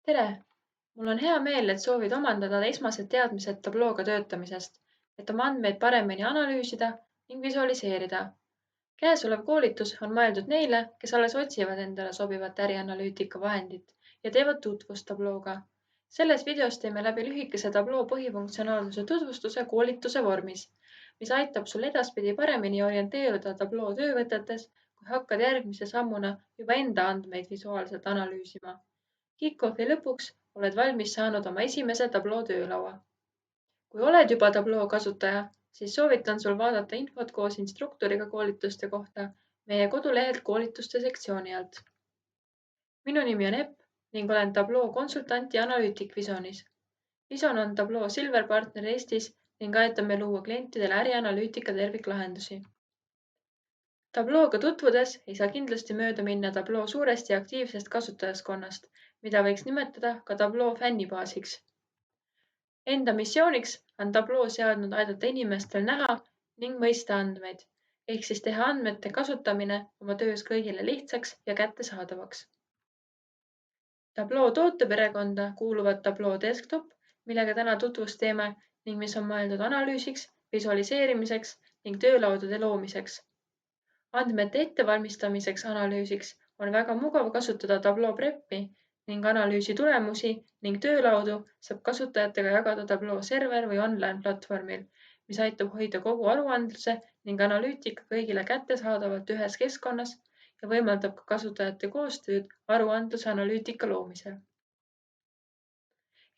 Tere! Mul on hea meel, et soovid omandada esmased teadmised tablooga töötamisest, et oma andmeid paremini analüüsida ning visualiseerida. Käesolev koolitus on mõeldud neile, kes alles otsivad endale sobivat ärianalüütika vahendit ja teevad tutvust tablooga. Selles videos teeme läbi lühikese tabloo põhifunktsionaalsuse tutvustuse koolituse vormis, mis aitab sul edaspidi paremini orienteeruda tabloo töövõtetes, kui hakkad järgmise sammuna juba enda andmeid visuaalselt analüüsima. Kick-offi lõpuks oled valmis saanud oma esimese tabloo töölaua. Kui oled juba tabloo kasutaja, siis soovitan sul vaadata infot koos instruktoriga koolituste kohta meie kodulehelt koolituste sektsiooni alt. Minu nimi on Epp ning olen tabloo konsultant ja analüütik Visonis. Vison on tabloo Silver partner Eestis ning aitab meil luua klientidele ärianalüütika terviklahendusi. Tablooga tutvudes ei saa kindlasti mööda minna tabloo suuresti aktiivsest kasutajaskonnast, mida võiks nimetada ka tabloo fännibaasiks. Enda missiooniks on tabloo seadnud aidata inimestel näha ning mõista andmeid, ehk siis teha andmete kasutamine oma töös kõigile lihtsaks ja kättesaadavaks. Tabloo tooteperekonda kuuluvad tabloo desktop, millega täna tutvust teeme ning mis on mõeldud analüüsiks, visualiseerimiseks ning töölaudade loomiseks. Andmete ettevalmistamiseks analüüsiks on väga mugav kasutada tabloo preppi ning analüüsi tulemusi ning töölaudu saab kasutajatega jagada tabloo server või online platvormil, mis aitab hoida kogu aruandluse ning analüütika kõigile kättesaadavalt ühes keskkonnas ja võimaldab ka kasutajate koostööd aruandluse analüütika loomisel.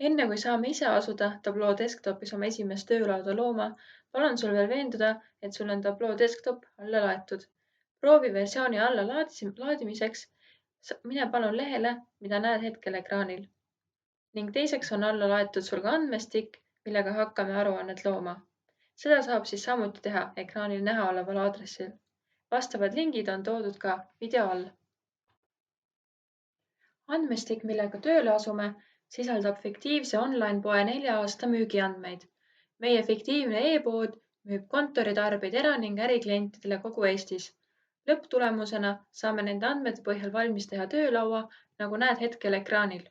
Enne kui saame ise asuda tabloo desktopis oma esimest töölauda looma, palun sul veel veenduda, et sul on tabloo desktop alla laetud. Proovi versiooni alla laadimiseks mine palun lehele, mida näed hetkel ekraanil. Ning teiseks on alla laetud sul ka andmestik, millega hakkame aruannet looma. Seda saab siis samuti teha ekraanil näha oleval aadressil. Vastavad lingid on toodud ka video all. Andmestik, millega tööle asume, sisaldab fiktiivse online-poe 4 aasta müügiandmeid. Meie fiktiivne e-pood müüb kontoritarbeid era- ning äriklientidele kogu Eestis. Lõpptulemusena saame nende andmete põhjal valmis teha töölaua, nagu näed hetkel ekraanil.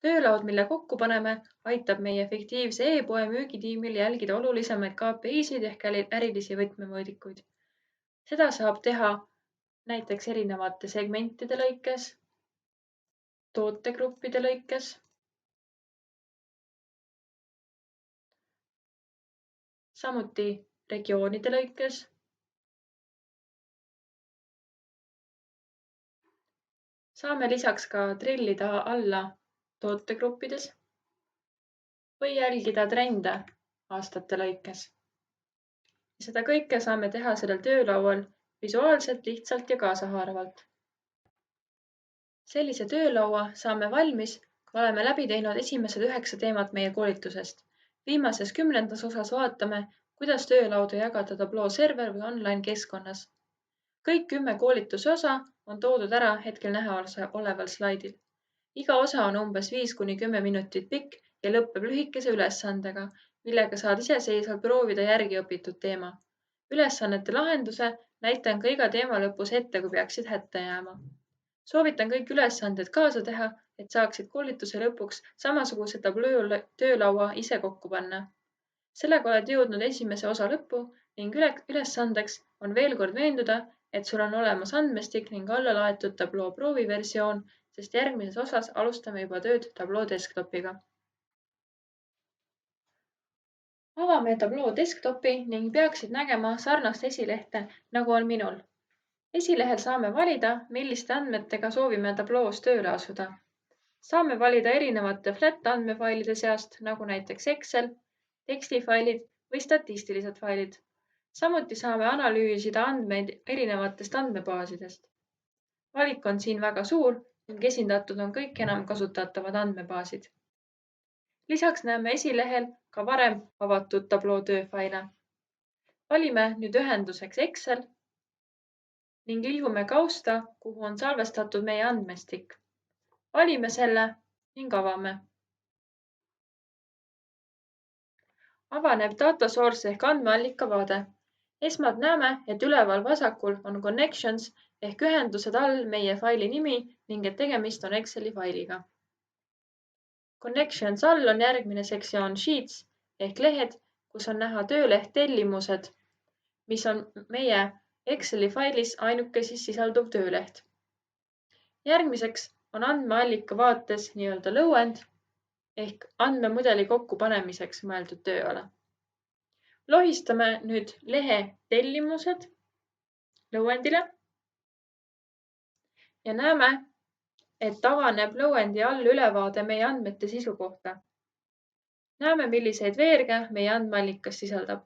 Töölaud, mille kokku paneme, aitab meie fiktiivse e-poe müügitiimil jälgida olulisemaid KPI-sid ehk ärilisi võtmemõõdikuid. Seda saab teha näiteks erinevate segmentide lõikes, tootegruppide lõikes, samuti regioonide lõikes, saame lisaks ka trillida alla tootegruppides või jälgida trende aastate lõikes. Seda kõike saame teha sellel töölaual visuaalselt, lihtsalt ja kaasahaaravalt. Sellise töölaua saame valmis, kui oleme läbi teinud esimesed 9 teemat meie koolitusest. Viimases 10. osas vaatame, kuidas töölauda jagada tabloo server või online keskkonnas. Kõik 10 koolituse osa on toodud ära hetkel näha oleval slaidil. Iga osa on umbes 5–10 minutit pikk ja lõppeb lühikese ülesandega, millega saad iseseisvalt proovida järgi õpitud teema. Ülesannete lahenduse näitan ka iga teema lõpus ette, kui peaksid hätta jääma. Soovitan kõik ülesanded kaasa teha, et saaksid koolituse lõpuks samasuguse tabloo töölaua ise kokku panna. Sellega oled jõudnud esimese osa lõppu ning ülesandeks on veel kord veenduda, et sul on olemas andmestik ning alla laetud tabloo prooviversioon, sest järgmises osas alustame juba tööd tabloo desktopiga. Avame tabloo desktopi ning peaksid nägema sarnast esilehte, nagu on minul. Esilehel saame valida, milliste andmetega soovime tabloos tööle asuda. Saame valida erinevate flat andmefailide seast, nagu näiteks Excel, tekstifailid või statistilised failid. Samuti saame analüüsida andmeid erinevatest andmebaasidest. Valik on siin väga suur ning esindatud on kõik enam kasutatavad andmebaasid. Lisaks näeme esilehel ka varem avatud tabloo tööfaile. Valime nüüd ühenduseks Excel ning liigume kausta, kuhu on salvestatud meie andmestik. Valime selle ning avame. Avaneb data source ehk andmeallika vaade. Esmalt näeme, et üleval vasakul on connections ehk ühendused all meie faili nimi ning et tegemist on Exceli failiga. Connections all on järgmine sektsioon Sheets ehk lehed, kus on näha tööleht tellimused, mis on meie Exceli failis ainukesi sisalduv tööleht. Järgmiseks on andmeallika vaates nii-öelda lõuend ehk andmemudeli kokkupanemiseks mõeldud tööala. Lohistame nüüd lehe tellimused lõuendile ja näeme, et avaneb lõuendi all ülevaade meie andmete sisu kohta. Näeme, milliseid veerge meie andmeallikas sisaldab.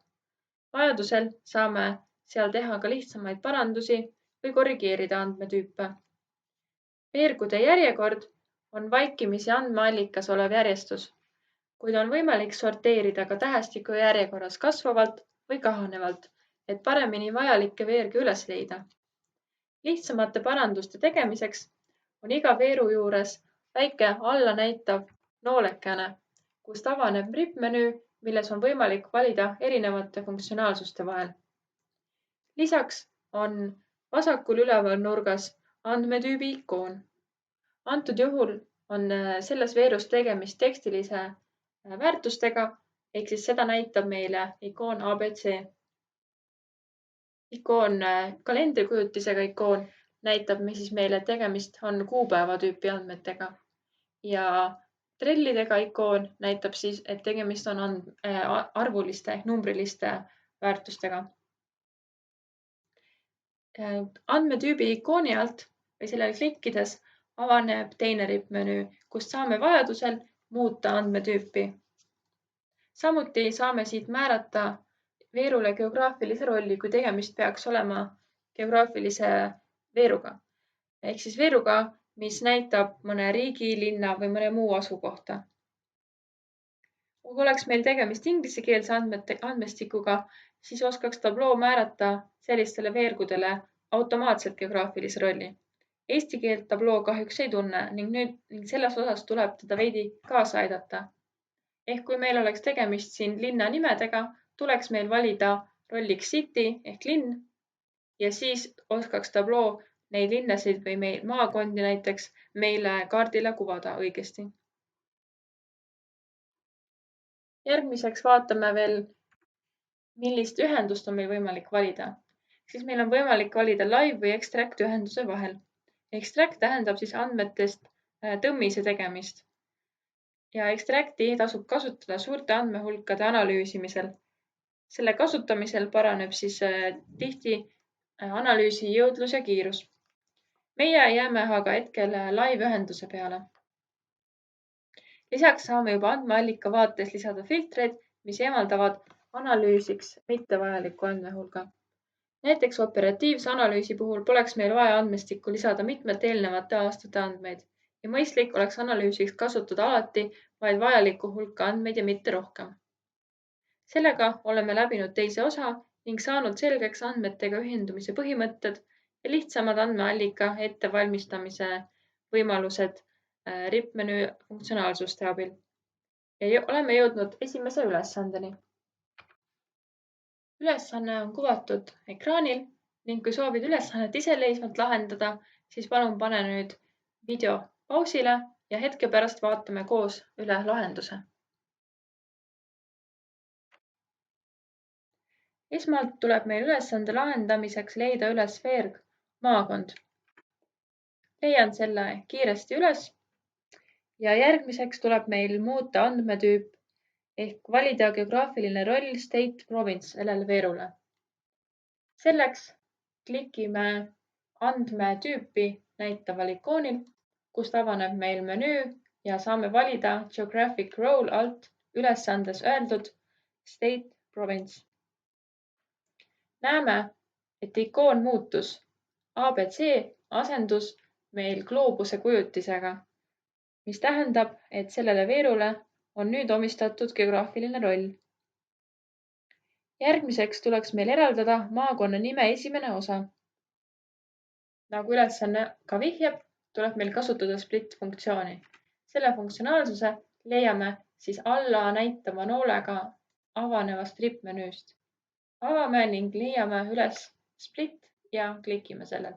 Vajadusel saame seal teha ka lihtsamaid parandusi või korrigeerida andmetüüpe. Veergude järjekord on vaikimisi andmeallikas olev järjestus, kuid on võimalik sorteerida ka tähestiku järjekorras kasvavalt või kahanevalt, et paremini vajalikke veerge üles leida. Lihtsamate paranduste tegemiseks on iga veeru juures väike alla näitav noolekene, kust avaneb rippmenüü, milles on võimalik valida erinevate funktsionaalsuste vahel. Lisaks on vasakul üleval nurgas andmetüübi ikoon. Antud juhul on selles veerus tegemist tekstilise väärtustega, ehk siis seda näitab meile ikoon ABC. Ikoon kalendrikujutisega ikoon näitab meile, et tegemist on kuupäeva tüüpi andmetega ja trellidega ikoon näitab siis, et tegemist on arvuliste ehk numbriliste väärtustega. Andmetüübi ikooni alt või sellele klikkides avaneb teine rippmenüü, kust saame vajadusel muuta andmetüüpi. Samuti saame siit määrata veerule geograafilise rolli, kui tegemist peaks olema geograafilise veeruga. Ehk siis veeruga, mis näitab mõne riigi, linna või mõne muu asukohta. Kui oleks meil tegemist inglisekeelse andmestikuga, siis oskaks tabloo määrata sellistele veergudele automaatselt geograafilise rolli. Eesti keelt tabloo kahjuks ei tunne ning selles osas tuleb teda veidi kaasa aidata. Ehk kui meil oleks tegemist siin linna nimedega, tuleks meil valida rolliks city ehk linn ja siis oskaks tabloo neid linnasid või maakondi näiteks meile kaardile kuvada õigesti. Järgmiseks vaatame veel, millist ühendust on meil võimalik valida. Siis meil on võimalik valida live või extract ühenduse vahel. Extract tähendab siis andmetest tõmmise tegemist. Ja extracti tasub kasutada suurte andmehulkade analüüsimisel. Selle kasutamisel paraneb siis tihti analüüsi jõudlus ja kiirus. Meie jääme aga hetkel live ühenduse peale. Lisaks saame juba andmeallika vaates lisada filtreid, mis eemaldavad analüüsiks mittevajaliku andmehulga. Näiteks operatiivse analüüsi puhul poleks meil vaja andmestikku lisada mitmete eelnevate aastate andmeid ja mõistlik oleks analüüsiks kasutada alati vaid vajalikku hulka andmeid ja mitte rohkem. Sellega oleme läbinud teise osa ning saanud selgeks andmetega ühendumise põhimõtted ja lihtsamad andmeallika ettevalmistamise võimalused rippmenüü funktsionaalsuste abil. Ja oleme jõudnud esimese ülesandeni. Ülesanne on kuvatud ekraanil ning kui soovid ülesannet iseseisvalt lahendada, siis palun pane nüüd video pausile ja hetke pärast vaatame koos üle lahenduse. Esmalt tuleb meil ülesande lahendamiseks leida üles veerg maakond. Leian selle kiiresti üles ja järgmiseks tuleb meil muuta andmetüüp ehk valida geograafiline roll state province sellele veerule. Selleks klikime andmetüüpi näitaval ikoonil, kust avaneb meil menüü ja saame valida geographic role alt ülesandes öeldud state province. Näeme, et ikoon muutus. ABC asendus meil gloobuse kujutisega, mis tähendab, et sellele veerule on nüüd omistatud geograafiline roll. Järgmiseks tuleks meil eraldada maakonna nime esimene osa. Nagu ülesanne ka vihjab, tuleb meil kasutada split funktsiooni. Selle funktsionaalsuse leiame siis alla näitava noolega avanevast rippmenüüst. Avame ning leiame üles split ja klikime sellel.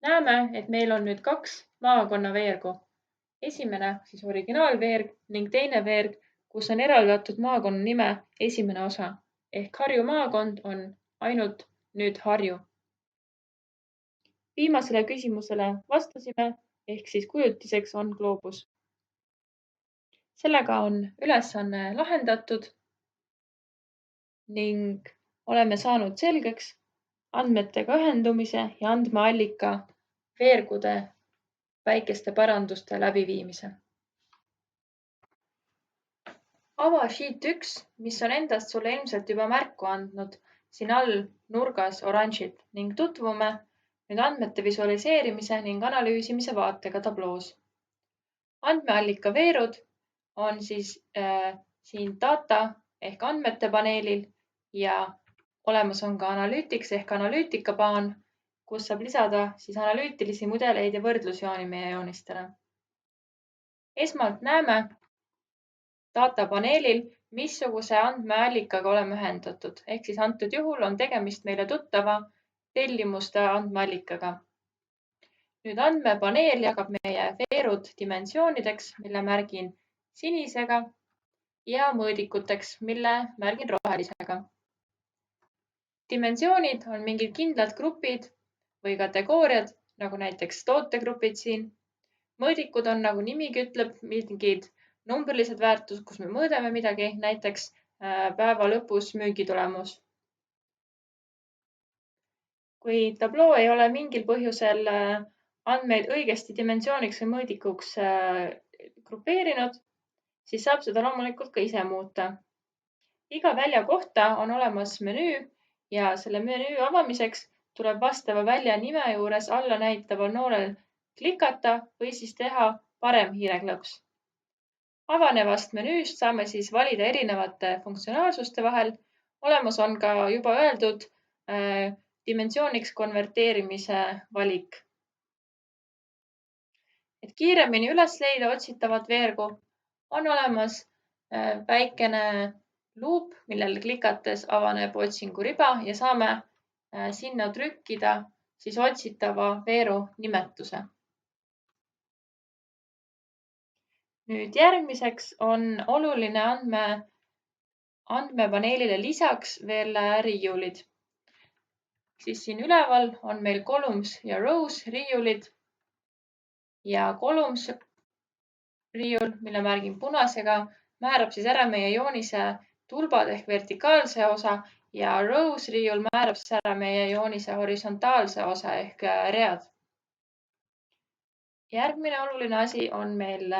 Näeme, et meil on nüüd 2 maakonna veergu. Esimene siis originaalveerg ning teine veerg, kus on eraldatud maakonna nime esimene osa ehk Harju maakond on ainult nüüd Harju. Viimasele küsimusele vastasime ehk siis kujutiseks on gloobus. Sellega on ülesanne lahendatud ning oleme saanud selgeks andmetega ühendumise ja andmeallika veergude väikeste paranduste läbiviimise. Ava sheet 1, mis on endast sulle ilmselt juba märku andnud siin all nurgas oranžit ning tutvume nüüd andmete visualiseerimise ning analüüsimise vaatega tabloos. Andmeallika veerud on siis siin data ehk andmete paneelil ja olemas on ka analüütiks ehk analüütikapaan, kus saab lisada siis analüütilisi mudeleid ja võrdlusjooni meie joonistele. Esmalt näeme data paneelil, missuguse andmeallikaga oleme ühendatud, ehk siis antud juhul on tegemist meile tuttava tellimuste andmeallikaga. Nüüd andmepaneel jagab meie veerud dimensioonideks, mille märgin sinisega ja mõõdikuteks, mille märgin rohelisega. Dimensioonid on mingid kindlad grupid või kategooriad, nagu näiteks tootegrupid siin. Mõõdikud on, nagu nimigi ütleb, mingid numbrilised väärtused, kus me mõõdame midagi, näiteks päeva lõpus müügitulemus. Kui tabloo ei ole mingil põhjusel andmeid õigesti dimensiooniks või mõõdikuks grupeerinud, siis saab seda loomulikult ka ise muuta. Iga välja kohta on olemas menüü ja selle menüü avamiseks tuleb vastava välja nime juures alla näitaval noolel klikata või siis teha parem hiireklõps. Avanevast menüüst saame siis valida erinevate funktsionaalsuste vahel. Olemas on ka juba öeldud dimensiooniks konverteerimise valik. Et kiiremini üles leida otsitavat veergu, on olemas väikene luup, millele klikates avaneb otsinguriba ja saame sinna trükkida siis otsitava veeru nimetuse. Nüüd järgmiseks on oluline andmepaneelile lisaks veel riiulid. Siis siin üleval on meil columns ja rows riiulid. Ja columns riiul, mille märgin punasega, määrab siis ära meie joonise tulbad ehk vertikaalse osa ja rows riiul määrab siis ära meie joonise horisontaalse osa ehk read. Järgmine oluline asi on meil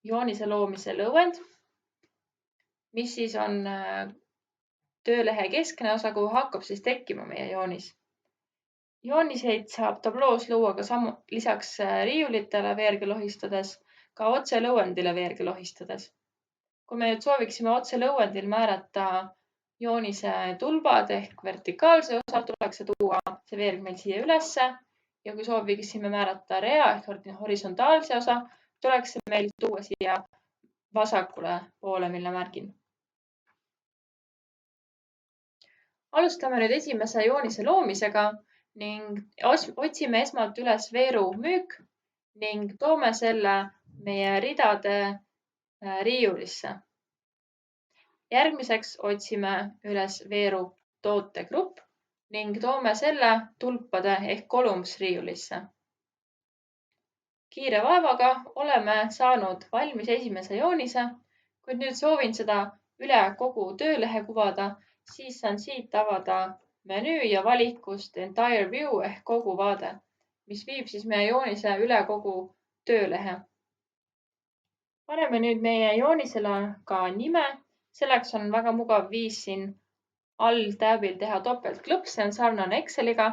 joonise loomise lõuend, mis siis on töölehe keskne osa, kuhu hakkab siis tekkima meie joonis. Jooniseid saab tabloos luua ka lisaks riiulitele veerge lohistades, ka otse lõuendile veerge lohistades. Kui me nüüd sooviksime otse lõuendil määrata joonise tulbad ehk vertikaalse osa, tuleks see tuua see veerg meil siia ülesse ja kui sooviksime määrata rea ehk horisontaalse osa, tuleks see meil tuua siia vasakule poole, mille märgin. Alustame nüüd esimese joonise loomisega ning otsime esmalt üles veeru müük ning toome selle meie ridade riiulisse. Järgmiseks otsime üles veeru tootegrupp ning toome selle tulpade ehk columns riiulisse. Kiire vaevaga oleme saanud valmis esimese joonise, kuid nüüd soovin seda üle kogu töölehe kuvada, siis saan siit avada menüü ja valikust Entire View ehk kogu vaade, mis viib siis meie joonise üle kogu töölehe. Paneme nüüd meie joonisele ka nime. Selleks on väga mugav viis siin all tääbil teha topeltklõps, see on sarnane Exceliga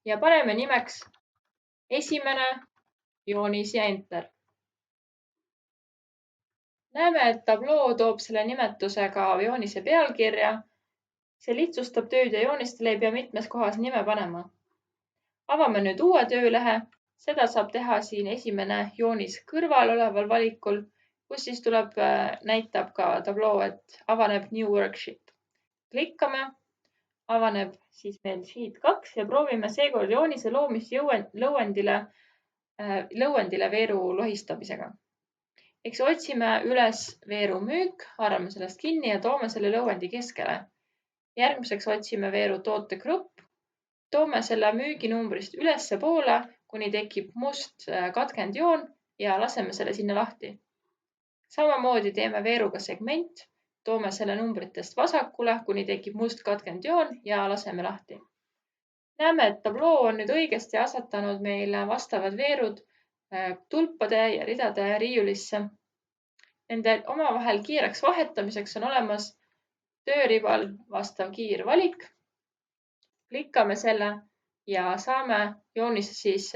ja paneme nimeks esimene joonis ja Enter. Näeme, et tabloo toob selle nimetusega joonise pealkirja. See lihtsustab tööd ja joonistele ei pea mitmes kohas nime panema. Avame nüüd uue töölehe. Seda saab teha siin esimene joonis kõrval oleval valikul, kus siis näitab ka tabloo, et avaneb New Worksheet. Klikkame, avaneb siis meil sheet 2 ja proovime seekord joonise loomist lõuendile veeru lohistamisega. Eks otsime üles veeru müük, haarame sellest kinni ja toome selle lõuendi keskele. Järgmiseks otsime veeru tootegrupp, toome selle müüginumbrist ülesse poole, kuni tekib must katkenud joon ja laseme selle sinna lahti. Samamoodi teeme veeruga segment, toome selle numbritest vasakule, kuni tekib must katkenud joon ja laseme lahti. Näeme, et tabloo on nüüd õigesti asetanud meile vastavad veerud tulpade ja ridade riiulisse. Nende omavahel kiireks vahetamiseks on olemas tööribal vastav kiirvalik. Klikkame selle ja saame joonise siis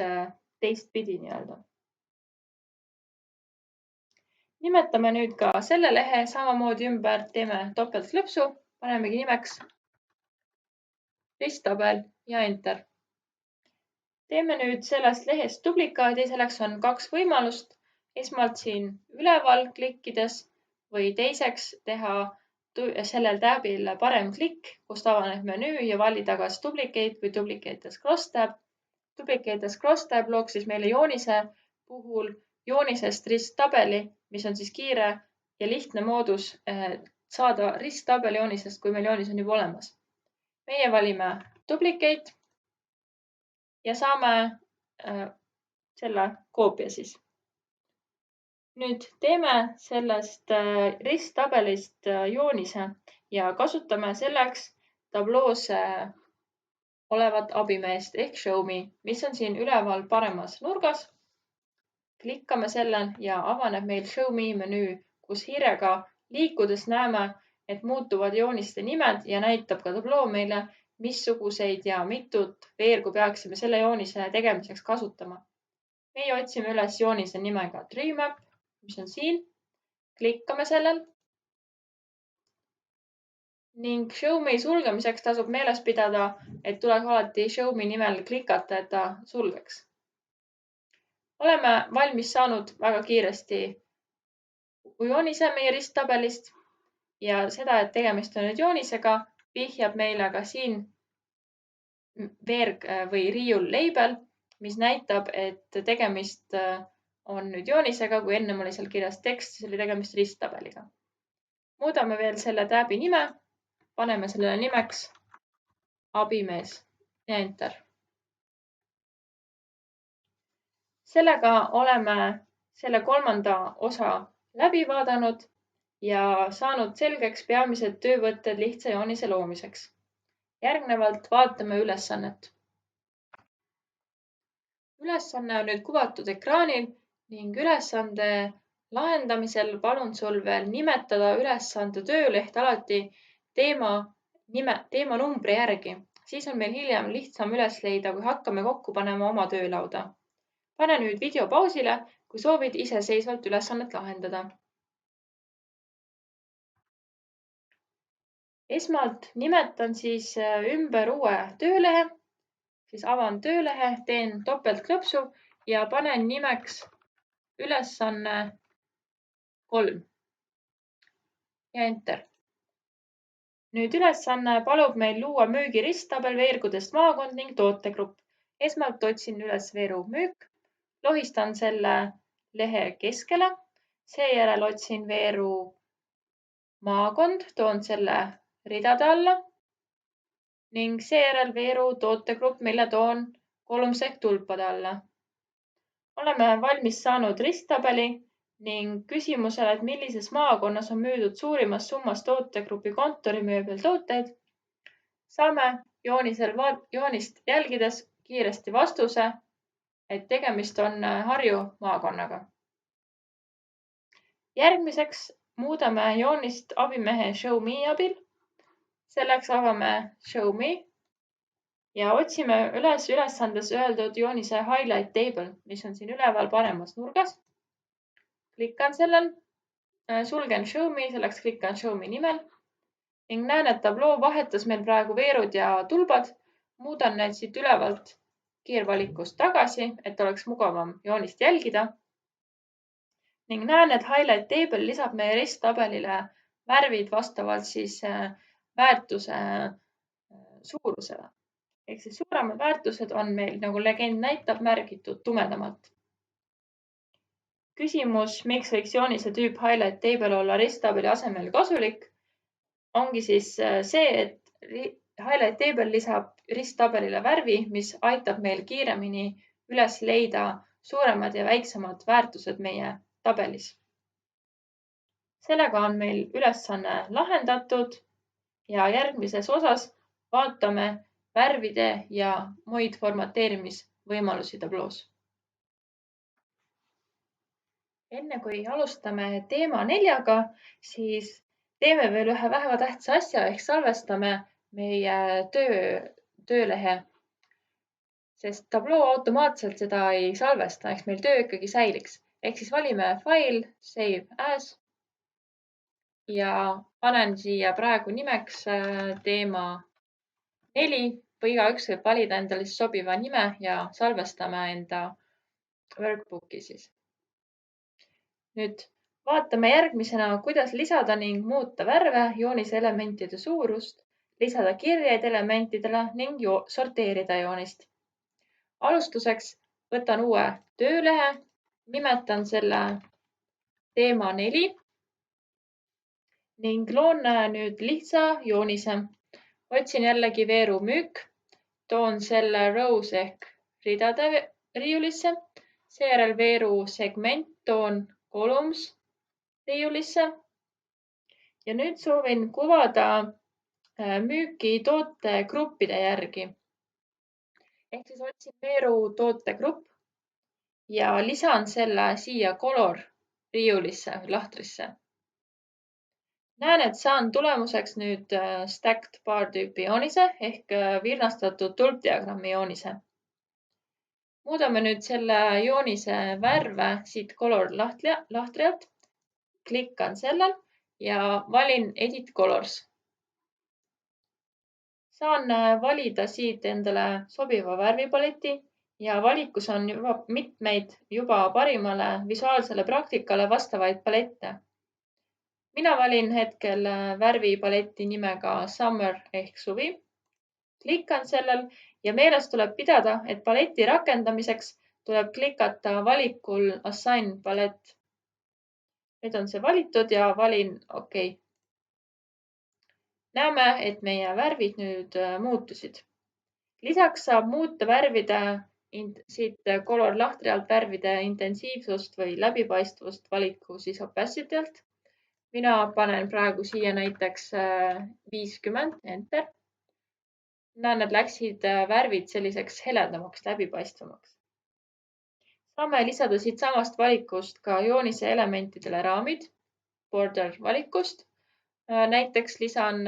teistpidi nii-öelda. Nimetame nüüd ka selle lehe samamoodi ümber, teeme topeltklõpsu, panemegi nimeks risttabel ja enter. Teeme nüüd sellest lehest duplikaadi, selleks on 2 võimalust. Esmalt siin üleval klikkides või teiseks teha sellel tääbil parem klikk, kust avaneb menüü ja valida kas duplicate või duplicate as crosstab. Duplicate as crosstab looks siis meile joonise puhul joonisest risttabeli, mis on siis kiire ja lihtne moodus saada risttabeli joonisest, kui meil joonis on juba olemas. Meie valime duplicate ja saame selle koopia siis. Nüüd teeme sellest risttabelist joonise ja kasutame selleks tabloos olevat abimeest ehk show me, mis on siin üleval paremas nurgas. Klikkame selle ja avaneb meil show me menüü, kus hiirega liikudes näeme, et muutuvad jooniste nimed ja näitab ka tabloo meile, missuguseid ja mitut veergu peaksime selle joonise tegemiseks kasutama. Meie otsime üles joonise nimega TreeMap, mis on siin. Klikkame sellel. Ning show me sulgemiseks tasub meeles pidada, et tuleb alati show me nimel klikata, et ta sulgeks. Oleme valmis saanud väga kiiresti joonise meie risttabelist ja seda, et tegemist on nüüd joonisega, vihjab meile ka siin veerg või riiul label, mis näitab, et tegemist on nüüd joonisega, kui ennem oli seal kirjas tekst, siis oli tegemist risttabeliga. Muudame veel selle tääbi nime, paneme sellele nimeks abimees ja enter. Sellega oleme selle 3. osa läbi vaadanud ja saanud selgeks peamised töövõtted lihtsa joonise loomiseks. Järgnevalt vaatame ülesannet. Ülesanne on nüüd kuvatud ekraanil ning ülesande lahendamisel palun sul veel nimetada ülesande tööleht alati teema numbri järgi. Siis on meil hiljem lihtsam üles leida, kui hakkame kokku panema oma töölauda. Pane nüüd video pausile, kui soovid iseseisvalt ülesannet lahendada. Esmalt nimetan siis ümber uue töölehe, siis avan töölehe, teen topeltklõpsu ja panen nimeks ülesanne 3 ja enter. Nüüd ülesanne palub meil luua müügiristabel veergudest maakond ning tootegrupp. Esmalt otsin üles veeru müük, lohistan selle lehe keskele, seejärel otsin veeru maakond, toon selle ridade alla ning seejärel veeru tootegrupp, mille toon kolmsehk tulpade alla. Oleme valmis saanud risttabeli ning küsimusele, et millises maakonnas on müüdud suurimas summas tootegrupi kontorimööbel tooteid, saame joonist jälgides kiiresti vastuse, et tegemist on Harju maakonnaga. Järgmiseks muudame joonist abimehe show me abil. Selleks avame show me ja otsime üles ülesandes öeldud joonise highlight table, mis on siin üleval paremas nurgas. Klikkan sellel, sulgen show me, selleks klikkan show me nimel ning näen, et tabloo vahetas meil praegu veerud ja tulbad. Muudan need siit ülevalt kiirvalikust tagasi, et oleks mugavam joonist jälgida. Ning näen, et highlight table lisab meie risttabelile värvid vastavalt siis väärtuse suurusele. Ehk siis suuremad väärtused on meil, nagu legend näitab, märgitud tumedamalt. Küsimus, miks võiks joonise tüüp highlight table olla risttabeli asemel kasulik, ongi siis see, et highlight table lisab risttabelile värvi, mis aitab meil kiiremini üles leida suuremad ja väiksemad väärtused meie tabelis. Sellega on meil ülesanne lahendatud ja järgmises osas vaatame värvide ja muid formateerimisvõimalusi tabloos. Enne kui alustame teema 4-ga, siis teeme veel ühe väga tähtsa asja ehk salvestame meie töölehe, sest tabloo automaatselt seda ei salvesta, ehk meil töö ikkagi säiliks. Ehk siis valime File, Save As ja panen siia praegu nimeks teema 4 või igaüks võib valida endale sobiva nime ja salvestame enda workbooki siis. Nüüd vaatame järgmisena, kuidas lisada ning muuta värve, joonise elementide suurust, lisada kirjeid elementidele ning sorteerida joonist. Alustuseks võtan uue töölehe, nimetan selle teema 4 ning loon nüüd lihtsa joonise. Otsin jällegi veeru müük, toon selle rows ehk ridade riiulisse, seejärel veeru segment toon columns riiulisse ja nüüd soovin kuvada müüki tootegruppide järgi. Ehk siis otsin veeru tootegrupp ja lisan selle siia color riiulisse või lahtrisse. Näen, et saan tulemuseks nüüd stacked bar tüüpi joonise ehk virnastatud tulpdiagrammi joonise. Muudame nüüd selle joonise värve siit color lahtri alt. Klikkan sellel ja valin Edit Colors. Saan valida siit endale sobiva värvipaleti ja valikus on juba mitmeid parimale visuaalsele praktikale vastavaid palette. Mina valin hetkel värvipaleti nimega Summer ehk suvi. Klikkan sellel ja meeles tuleb pidada, et paleti rakendamiseks tuleb klikata valikul Assign palett. Nüüd on see valitud ja valin OK. Näeme, et meie värvid nüüd muutusid. Lisaks saab muuta värvide siit color lahtri alt värvide intensiivsust või läbipaistvust valiku siis opacity alt. Mina panen praegu siia näiteks 50, enter. Näen, et läksid värvid selliseks heledamaks, läbipaistvamaks. Saame lisada siit samast valikust ka joonise elementidele raamid, border valikust. Näiteks lisan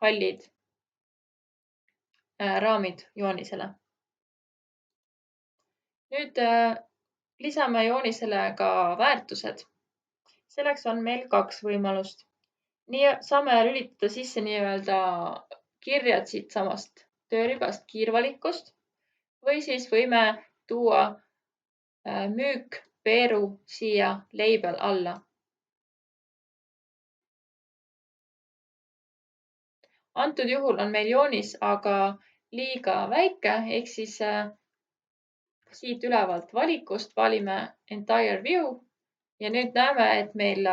hallid raamid joonisele. Nüüd lisame joonisele ka väärtused. Selleks on meil 2 võimalust. Nii saame lülitada sisse nii-öelda kirjad siit samast tööribast kiirvalikust või siis võime tuua müük veeru siia label alla. Antud juhul on meil joonis aga liiga väike, ehk siis siit ülevalt valikust valime Entire View ja nüüd näeme, et meil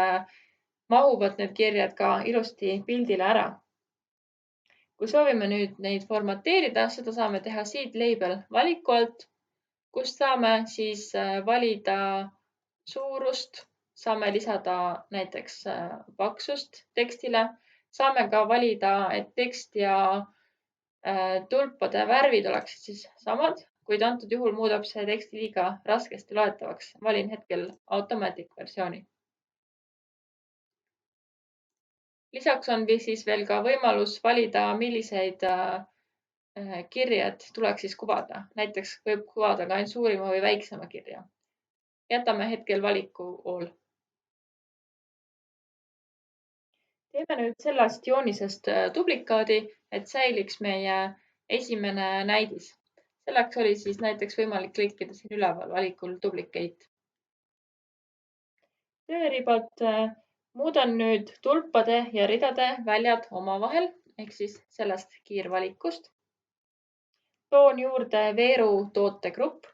mahuvad need kirjad ka ilusti pildile ära. Kui soovime nüüd neid formateerida, seda saame teha siit label valiku alt, kust saame siis valida suurust, saame lisada näiteks paksust tekstile, saame ka valida, et tekst ja tulpade värvid oleksid siis samad, kuid antud juhul muudab see teksti liiga raskesti loetavaks. Valin hetkel automatic versiooni. Lisaks on siis veel ka võimalus valida, milliseid kirjad tuleks siis kuvada. Näiteks võib kuvada ka ainult suurima või väiksema kirja. Jätame hetkel valiku all. Teeme nüüd sellest joonisest duplikaadi, et säiliks meie esimene näidis. Selleks oli siis näiteks võimalik klikkida siin üleval valikul duplicate. Tööribalt muudan nüüd tulpade ja ridade väljad omavahel ehk siis sellest kiirvalikust. Toon juurde veeru tootegrupp.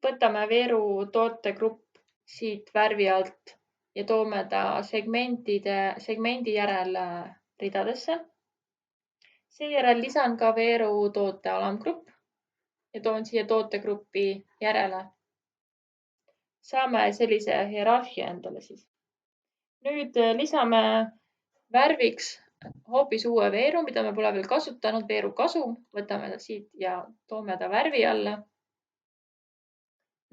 Võtame veeru tootegrupp siit värvi alt ja toome ta segmendi järel ridadesse. Seejärel lisan ka veeru toote alamgrupp ja toon siia tootegruppi järele. Saame sellise hierarhia endale siis. Nüüd lisame värviks hoopis uue veeru, mida me pole veel kasutanud, veeru kasum. Võtame ta siit ja toome ta värvi alla.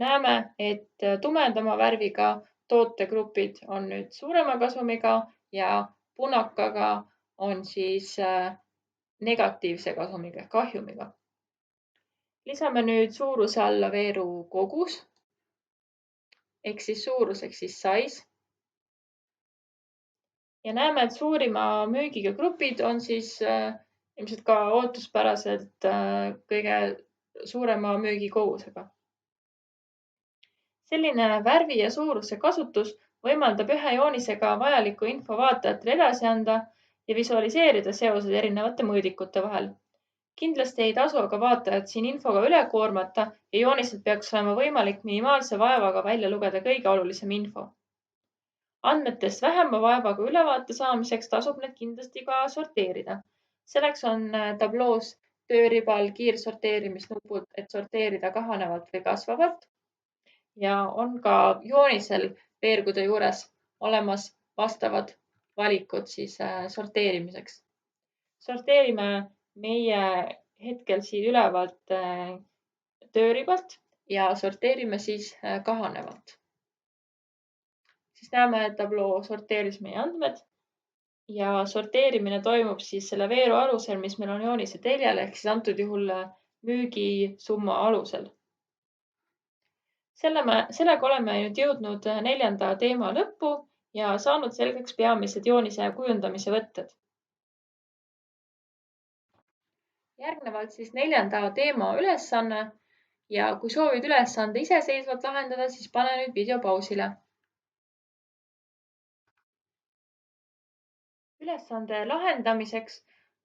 Näeme, et tumedama värviga tootegrupid on nüüd suurema kasumiga ja punakaga on siis negatiivse kasumiga ehk kahjumiga. Lisame nüüd suuruse alla veeru kogus ehk siis suurus ehk siis size. Ja näeme, et suurima müügiga grupid on siis ilmselt ka ootuspäraselt kõige suurema müügikogusega. Selline värvi ja suuruse kasutus võimaldab ühe joonisega vajaliku info vaatajatele edasi anda ja visualiseerida seosed erinevate mõõdikute vahel. Kindlasti ei tasu aga vaatajat siin infoga üle koormata ja jooniselt peaks olema võimalik minimaalse vaevaga välja lugeda kõige olulisem info. Andmetest vähema vaevaga ülevaate saamiseks tasub need kindlasti ka sorteerida. Selleks on tabloos tööribal kiirsorteerimisnupud, et sorteerida kahanevalt või kasvavalt. Ja on ka joonisel veergude juures olemas vastavad valikud siis sorteerimiseks. Sorteerime meie hetkel siin ülevalt tööribalt ja sorteerime siis kahanevalt. Siis näeme, et tabloo sorteeris meie andmed ja sorteerimine toimub siis selle veeru alusel, mis meil on joonise teljel ehk siis antud juhul müügisumma alusel. Sellega oleme nüüd jõudnud 4. teema lõppu ja saanud selgeks peamised joonise kujundamise võtted. Järgnevalt siis 4. teema ülesanne ja kui soovid ülesande iseseisvalt lahendada, siis pane nüüd video pausile. Ülesande lahendamiseks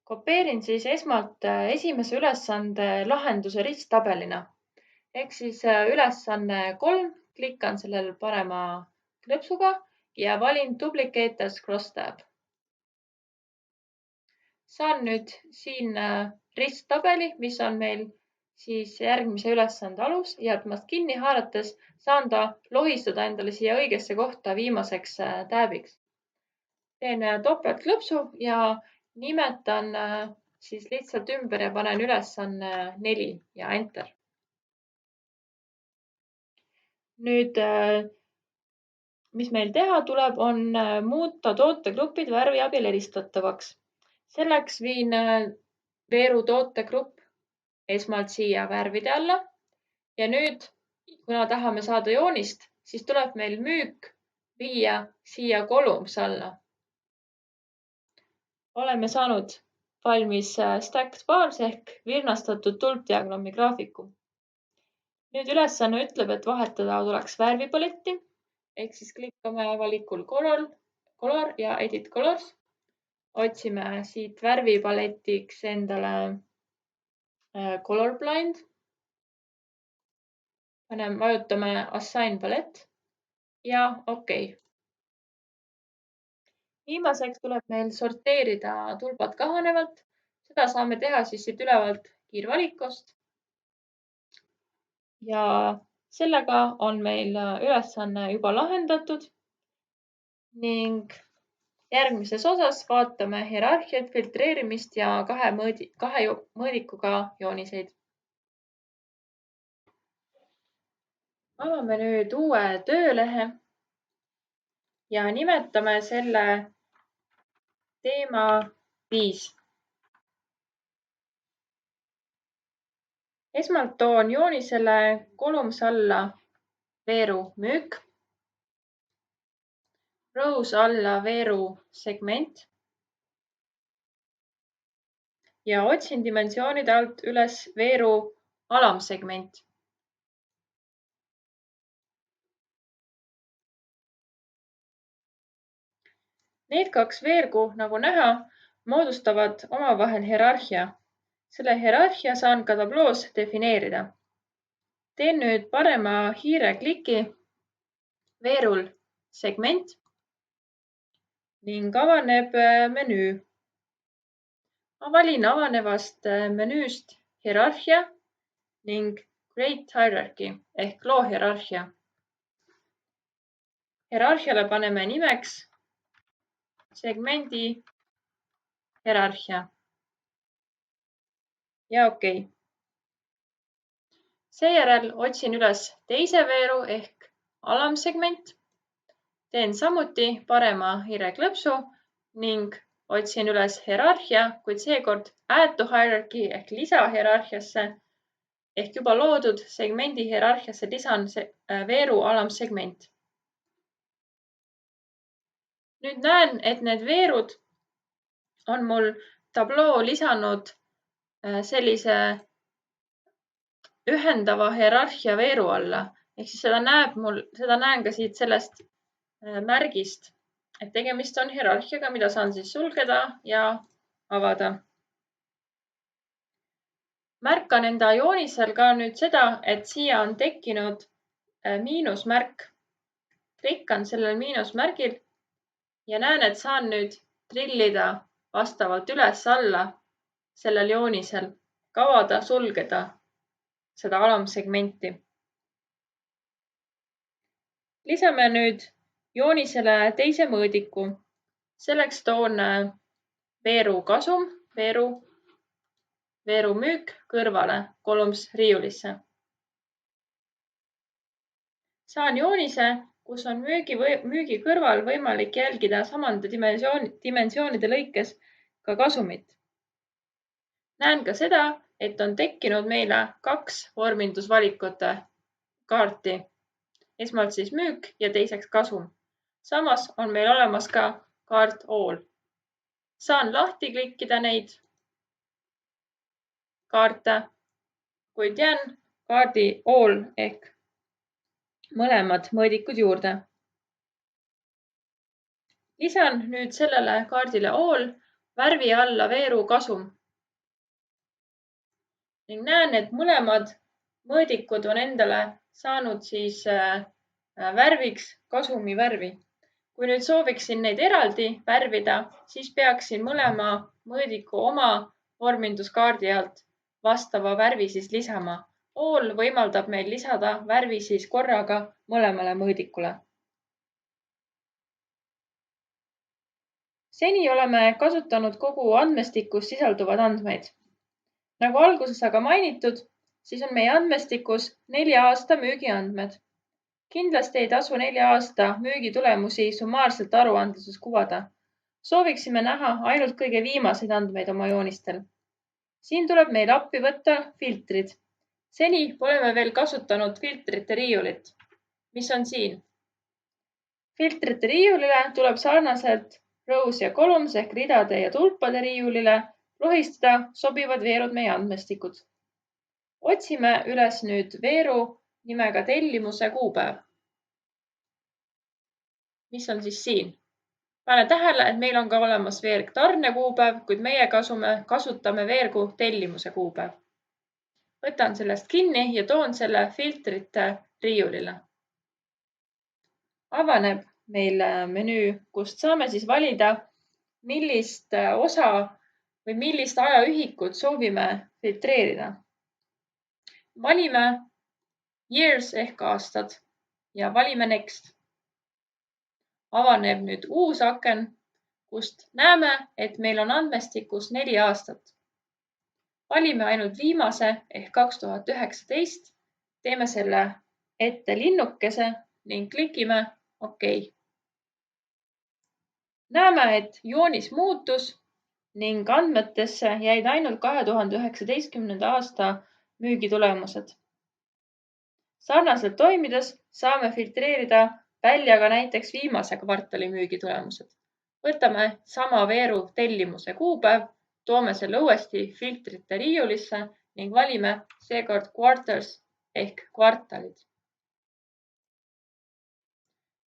kopeerin siis esmalt esimese ülesande lahenduse risttabelina. Ehk siis ülesanne 3, klikkan sellel parema klõpsuga ja valin Duplicate as crosstab. Saan nüüd siin risttabeli, mis on meil siis järgmise ülesande alus ja temast kinni haarates saan ta lohistada endale siia õigesse kohta viimaseks tääbiks. Teen topeltklõpsu ja nimetan siis lihtsalt ümber ja panen ülesanne 4 ja enter. Nüüd, mis meil teha tuleb, on muuta tootegrupid värvi abil eristatavaks. Selleks viin veeru tootegrupp esmalt siia värvide alla ja nüüd, kuna tahame saada joonist, siis tuleb meil müük viia siia columns alla. Oleme saanud valmis stacked bars ehk virnastatud tulpdiagrammi graafiku. Nüüd ülesanne ütleb, et vahetada tuleks värvipaletti ehk siis klikkame valikul color ja edit colors. Otsime siit värvipaletiks endale colorblind. Vajutame assign palett ja OK. Viimaseks tuleb meil sorteerida tulbad kahanevalt. Seda saame teha siis siit ülevalt kiirvalikust. Ja sellega on meil ülesanne juba lahendatud ning järgmises osas vaatame hierarhiat, filtreerimist ja kahe mõõdikuga jooniseid. Avame nüüd uue töölehe ja nimetame selle teema 5. Esmalt toon joonisele columns alla veeru müük, rows alla veeru segment ja otsin dimensioonide alt üles veeru alamsegment. Need kaks veergu, nagu näha, moodustavad omavahel hierarhia. Selle hierarhia saan ka tabloos defineerida. Teen nüüd parema hiirekliki veerul segment ning avaneb menüü. Ma valin avanevast menüüst hierarhia ning Create Hierarchy ehk loo hierarhia. Hierarhiale paneme nimeks segmendi hierarhia. Ja okei. Seejärel otsin üles teise veeru ehk alamsegment. Teen samuti parema hiireklõpsu ning otsin üles hierarhia, kuid seekord Add to Hierarchy ehk lisahierarhiasse ehk juba loodud segmendi hierarhiasse lisan veeru alamsegment. Nüüd näen, et need veerud on mul tabloo lisanud sellise ühendava hierarhia veeru alla. Ehk siis seda näen ka siit sellest märgist, et tegemist on hierarhiaga, mida saan siis sulgeda ja avada. Märkan enda joonisel ka nüüd seda, et siia on tekkinud miinusmärk. Klikkan sellel miinusmärgil ja näen, et saan nüüd trillida vastavalt üles-alla sellel joonisel, avada, sulgeda seda alamsegmenti. Lisame nüüd joonisele teise mõõdiku. Selleks toon veeru kasum, veeru müük kõrvale kolms riiulisse. Saan joonise, kus on müügi kõrval võimalik jälgida samade dimensioonide lõikes ka kasumit. Näen ka seda, et on tekkinud meile kaks vormindusvalikute kaarti. Esmalt siis müük ja teiseks kasum. Samas on meil olemas ka kaart all. Saan lahti klikkida neid kaarte, kuid jään kaardi all ehk mõlemad mõõdikud juurde. Lisan nüüd sellele kaardile all värvi alla veeru kasum. Ning näen, et mõlemad mõõdikud on endale saanud siis värviks kasumi värvi. Kui nüüd sooviksin neid eraldi värvida, siis peaksin mõlema mõõdiku oma vorminduskaardi alt vastava värvi siis lisama. All võimaldab meil lisada värvi siis korraga mõlemale mõõdikule. Seni oleme kasutanud kogu andmestikus sisalduvad andmeid. Nagu alguses aga mainitud, siis on meie andmestikus 4 aasta müügiandmed. Kindlasti ei tasu 4 aasta müügitulemusi summaarselt aruandluses kuvada. Sooviksime näha ainult kõige viimaseid andmeid oma joonistel. Siin tuleb meil appi võtta filtrid. Seni pole me veel kasutanud filtrite riiulit, mis on siin. Filtrite riiulile tuleb sarnaselt rows ja columns ehk ridade ja tulpade riiulile rohistada sobivad veerud meie andmestikud. Otsime üles nüüd veeru nimega tellimuse kuupäev, mis on siis siin. Pane tähele, et meil on ka olemas veerg tarne kuupäev, kuid meie kasutame veergu tellimuse kuupäev. Võtan sellest kinni ja toon selle filtrite riiulile. Avaneb meil menüü, kust saame siis valida, millist osa või millist ajaühikut soovime filtreerida. Valime years ehk aastad ja valime next. Avaneb nüüd uus aken, kust näeme, et meil on andmestikus 4 aastat. Valime ainult viimase ehk 2019, teeme selle ette linnukese ning klikime OK. Näeme, et joonis muutus ning andmetesse jäid ainult 2019. aasta müügitulemused. Sarnaselt toimides saame filtreerida välja ka näiteks viimase kvartali müügitulemused. Võtame sama veeru tellimuse kuupäev, toome selle uuesti filtrite riiulisse ning valime seekord quarters ehk kvartalid.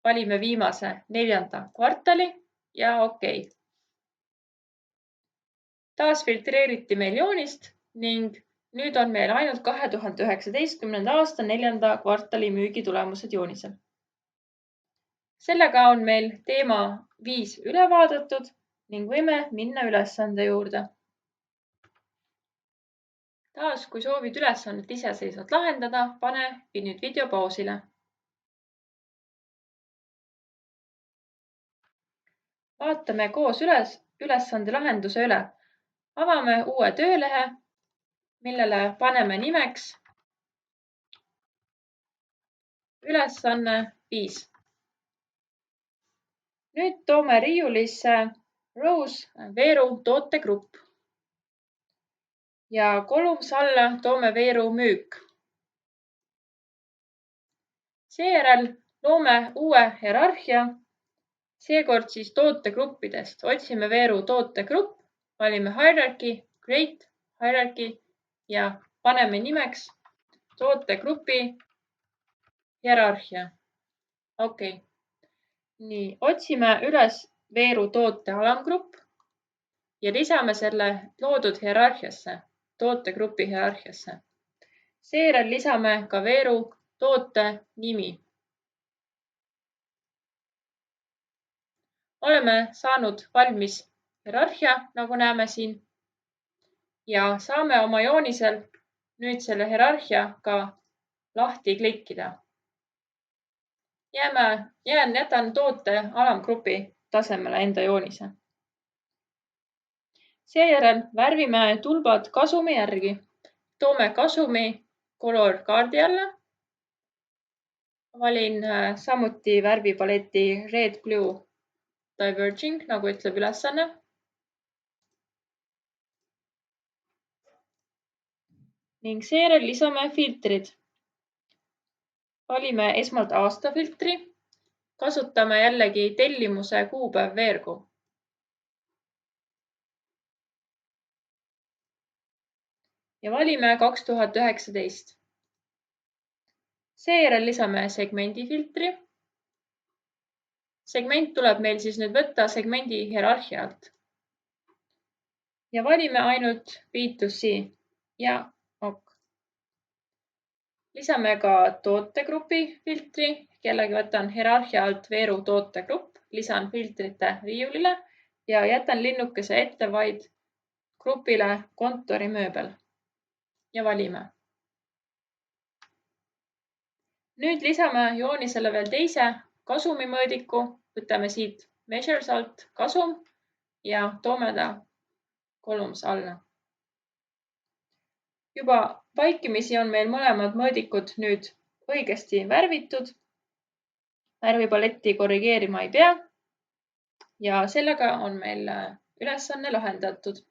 Valime viimase 4. kvartali ja okei. Taas filtreeriti meil joonist ning nüüd on meil ainult 2019. aasta 4. kvartali müügitulemused joonisel. Sellega on meil teema 5 üle vaadatud ning võime minna ülesande juurde. Taas, kui soovid ülesannet iseseisvalt lahendada, pane nüüd video pausile. Vaatame koos ülesande lahenduse üle. Avame uue töölehe, millele paneme nimeks ülesanne 5. Nüüd toome riiulisse Rose veeru tootegrupp ja kolumns alla toome veeru müük. Seejärel loome uue hierarhia, seekord siis tootegruppidest. Otsime veeru tootegrupp, valime hierarchy, create hierarchy ja paneme nimeks tootegrupi hierarhia. Okei. Nii, otsime üles veeru toote alamgrupp ja lisame selle loodud hierarhiasse, tootegrupi hierarhiasse. Seejärel lisame ka veeru toote nimi. Oleme saanud valmis hierarhia, nagu näeme siin, ja saame oma joonisel nüüd selle hierarhia ka lahti klikkida. Jätan toote alamgrupi tasemele enda joonise. Seejärel värvime tulbad kasumi järgi. Toome kasumi color kaardi alla. Valin samuti värvipaleti Red Blue Diverging, nagu ütleb ülesanne. Ning seejärel lisame filtrid. Valime esmalt aastafiltri. Kasutame jällegi tellimuse kuupäev veergu. Ja valime 2019. Seejärel lisame segmendi filtri. Segment tuleb meil siis nüüd võtta segmendi hierarhia alt. Ja valime ainult B2C ja OK. Lisame ka tootegrupi filtri. Jällegi võtan hierarhia alt veeru tootegrupp, lisan filtrite riiulile ja jätan linnukese ette vaid grupile kontorimööbel ja valime. Nüüd lisame joonisele veel teise kasumimõõdiku. Võtame siit Measures alt kasum ja toome ta kolumns alla. Juba vaikimisi on meil mõlemad mõõdikud nüüd õigesti värvitud. Värvipaletti korrigeerima ei pea. Ja sellega on meil ülesanne lahendatud.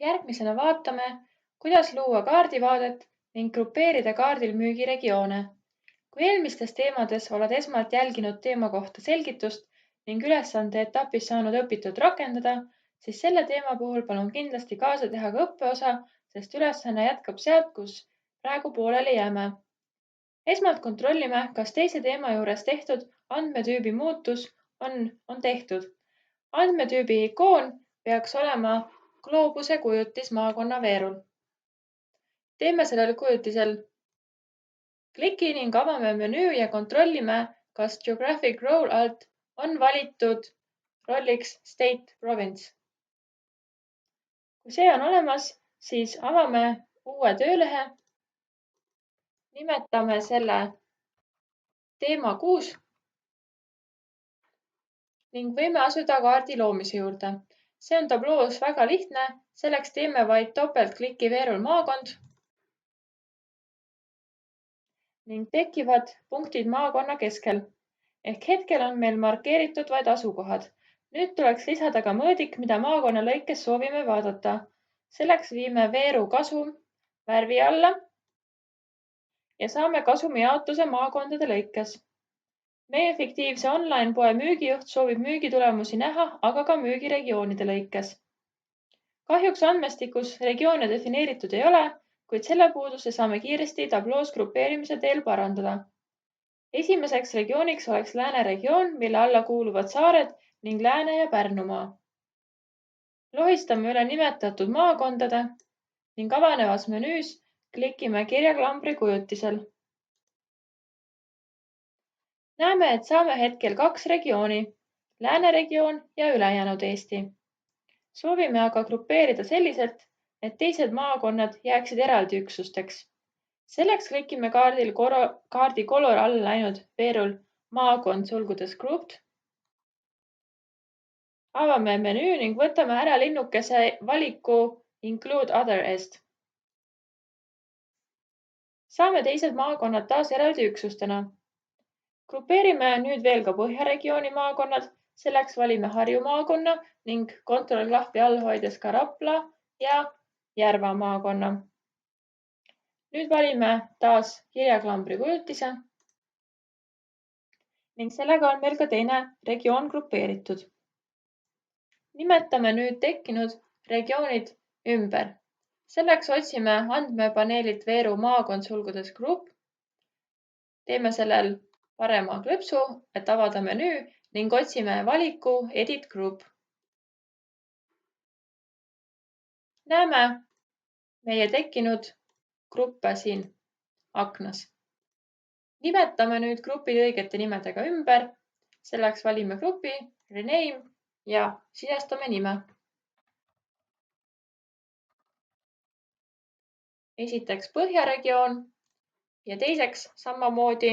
Järgmisena vaatame, kuidas luua kaardivaadet ning grupeerida kaardil müügiregioone. Kui eelmistes teemades oled esmalt jälginud teema kohta selgitust ning ülesande etapis saanud õpitud rakendada, siis selle teema puhul palun kindlasti kaasa teha ka õppeosa, sest ülesanne jätkab sealt, kus praegu pooleli jääme. Esmalt kontrollime, kas teise teema juures tehtud andmetüübi muutus on tehtud. Andmetüübi ikoon peaks olema gloobuse kujutis maakonna veerul. Teeme sellel kujutisel kliki ning avame menüü ja kontrollime, kas Geographic Role alt on valitud rolliks State Province. Kui see on olemas, siis avame uue töölehe. Nimetame selle teema 6 ning võime asuda kaardi loomise juurde. See on tabloos väga lihtne, selleks teeme vaid topeltkliki veerul maakond ning tekivad punktid maakonna keskel. Ehk hetkel on meil markeeritud vaid asukohad. Nüüd tuleks lisada ka mõõdik, mida maakonna lõikes soovime vaadata. Selleks viime veeru kasum värvi alla ja saame kasumi jaotuse maakondade lõikes. Meie fiktiivse online-poe müügijuht soovib müügitulemusi näha, aga ka müügiregioonide lõikes. Kahjuks andmestikus regioone defineeritud ei ole, kuid selle puuduse saame kiiresti tabloos grupeerimise teel parandada. Esimeseks regiooniks oleks lääneregioon, mille alla kuuluvad saared ning Lääne- ja Pärnumaa. Lohistame üle nimetatud maakondade ning avanevas menüüs klikime kirjaklambri kujutisel. Näeme, et saame hetkel 2 regiooni, lääneregioon ja ülejäänud Eesti. Soovime aga grupeerida selliselt, et teised maakonnad jääksid eraldi üksusteks. Selleks klikime kaardi color alla läinud veerul maakond sulgudes grouped. Avame menüü ning võtame ära linnukese valiku Include Other eest. Saame teised maakonnad taas eraldi üksustena. Grupeerime nüüd veel ka Põhjaregiooni maakonnad. Selleks valime Harju maakonna ning kontrollklahvi all hoides ka Rapla ja Järva maakonna. Nüüd valime taas kirjaklambri kujutise ning sellega on meil ka teine regioon grupeeritud. Nimetame nüüd tekkinud regioonid ümber. Selleks otsime andmepaneelilt veeru maakond sulgudes group. Teeme sellel parema klõpsu, et avada menüü ning otsime valiku Edit Group. Näeme meie tekkinud gruppe siin aknas. Nimetame nüüd grupid õigete nimedega ümber. Selleks valime grupi, rename ja sisestame nime. Esiteks Põhjaregioon ja teiseks samamoodi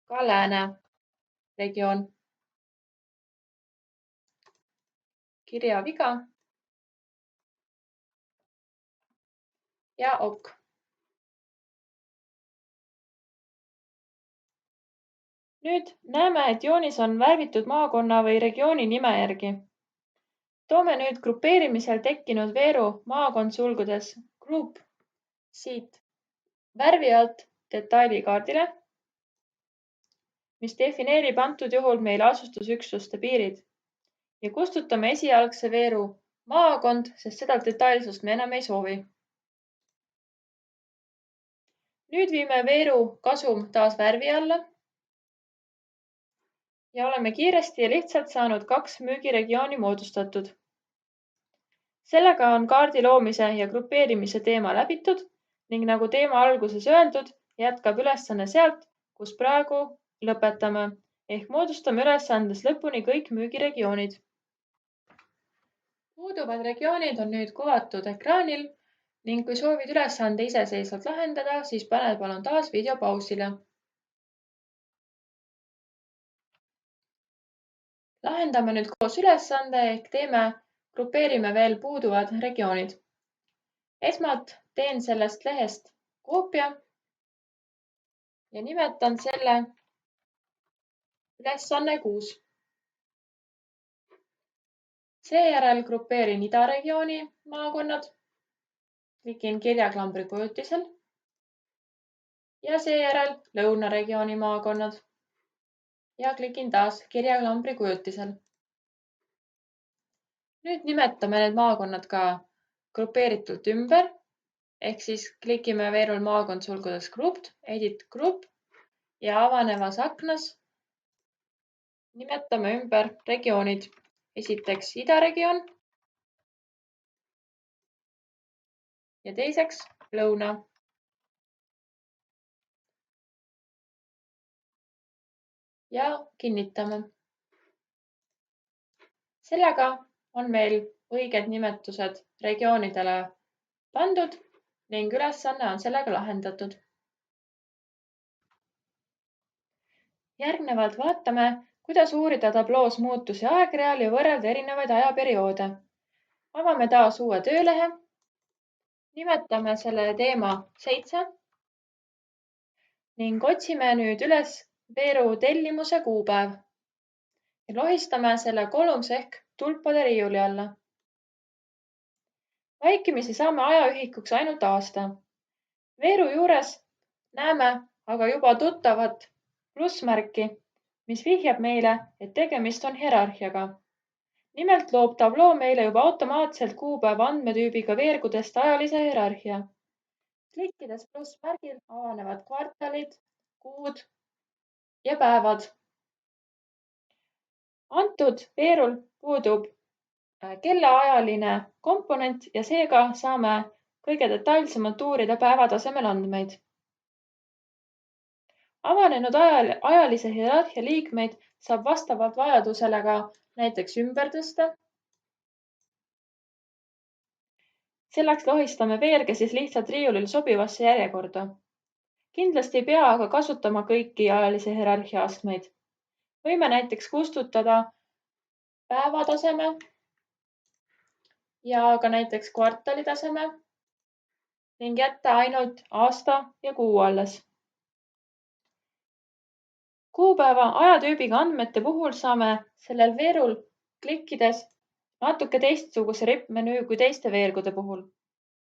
ka Lääneregioon. Kirjaviga ja OK. Nüüd näeme, et joonis on värvitud maakonna või regiooni nime järgi. Toome nüüd grupeerimisel tekkinud veeru maakond sulgudes group siit värvi alt detailikaardile, mis defineerib antud juhul meil asustusüksuste piirid ja kustutame esialgse veeru maakond, sest seda detailsust me enam ei soovi. Nüüd viime veeru kasum taas värvi alla ja oleme kiiresti ja lihtsalt saanud 2 müügiregiooni moodustatud. Sellega on kaardi loomise ja grupeerimise teema läbitud ning nagu teema alguses öeldud, jätkab ülesanne sealt, kus praegu lõpetame ehk moodustame ülesandes lõpuni kõik müügiregioonid. Puuduvad regioonid on nüüd kuvatud ekraanil ning kui soovid ülesande iseseisvalt lahendada, siis pane palun taas video pausile. Lahendame nüüd koos ülesande ehk grupeerime veel puuduvad regioonid. Esmalt teen sellest lehest koopia ja nimetan selle ülesanne 6. Seejärel grupeerin idaregiooni maakonnad, klikin kirjaklambri kujutisel ja seejärel lõunaregiooni maakonnad ja klikin taas kirjaklambri kujutisel. Nüüd nimetame need maakonnad ka grupeeritult ümber ehk siis klikime veerul maakond sulgudes grouped, edit group ja avanevas aknas nimetame ümber regioonid. Esiteks idaregioon ja teiseks lõuna. Ja kinnitame. Sellega on meil õiged nimetused regioonidele pandud ning ülesanne on sellega lahendatud. Järgnevalt vaatame, kuidas uurida tabloos muutusi aegreal ja võrrelda erinevaid ajaperioode. Avame taas uue töölehe. Nimetame selle teema 7 ning otsime nüüd üles veeru tellimuse kuupäev ja lohistame selle kolums ehk tulpade riiuli alla. Vaikimisi saame ajaühikuks ainult aasta. Veeru juures näeme aga juba tuttavat plussmärki, mis vihjab meile, et tegemist on hierarhiaga. Nimelt loob tabloo meile juba automaatselt kuupäeva andmetüübiga veergudest ajalise hierarhia. Klikkides plussmärgil avanevad kvartalid, kuud ja päevad. Antud veerul puudub kellaajaline komponent ja seega saame kõige detailsemalt uurida päevatasemel andmeid. Avanenud ajalise hierarhia liikmeid saab vastavalt vajadusele ka näiteks ümber tõsta. Selleks lohistame veerkesis lihtsalt riiulil sobivasse järjekorda. Kindlasti ei pea aga kasutama kõiki ajalise hierarhia astmeid. Võime näiteks kustutada päevataseme ja ka näiteks kvartali taseme ning jätta ainult aasta ja kuu alles. Kuupäeva ajatüübiga andmete puhul saame sellel veerul klikkides natuke teistsuguse rippmenüü kui teiste veergude puhul.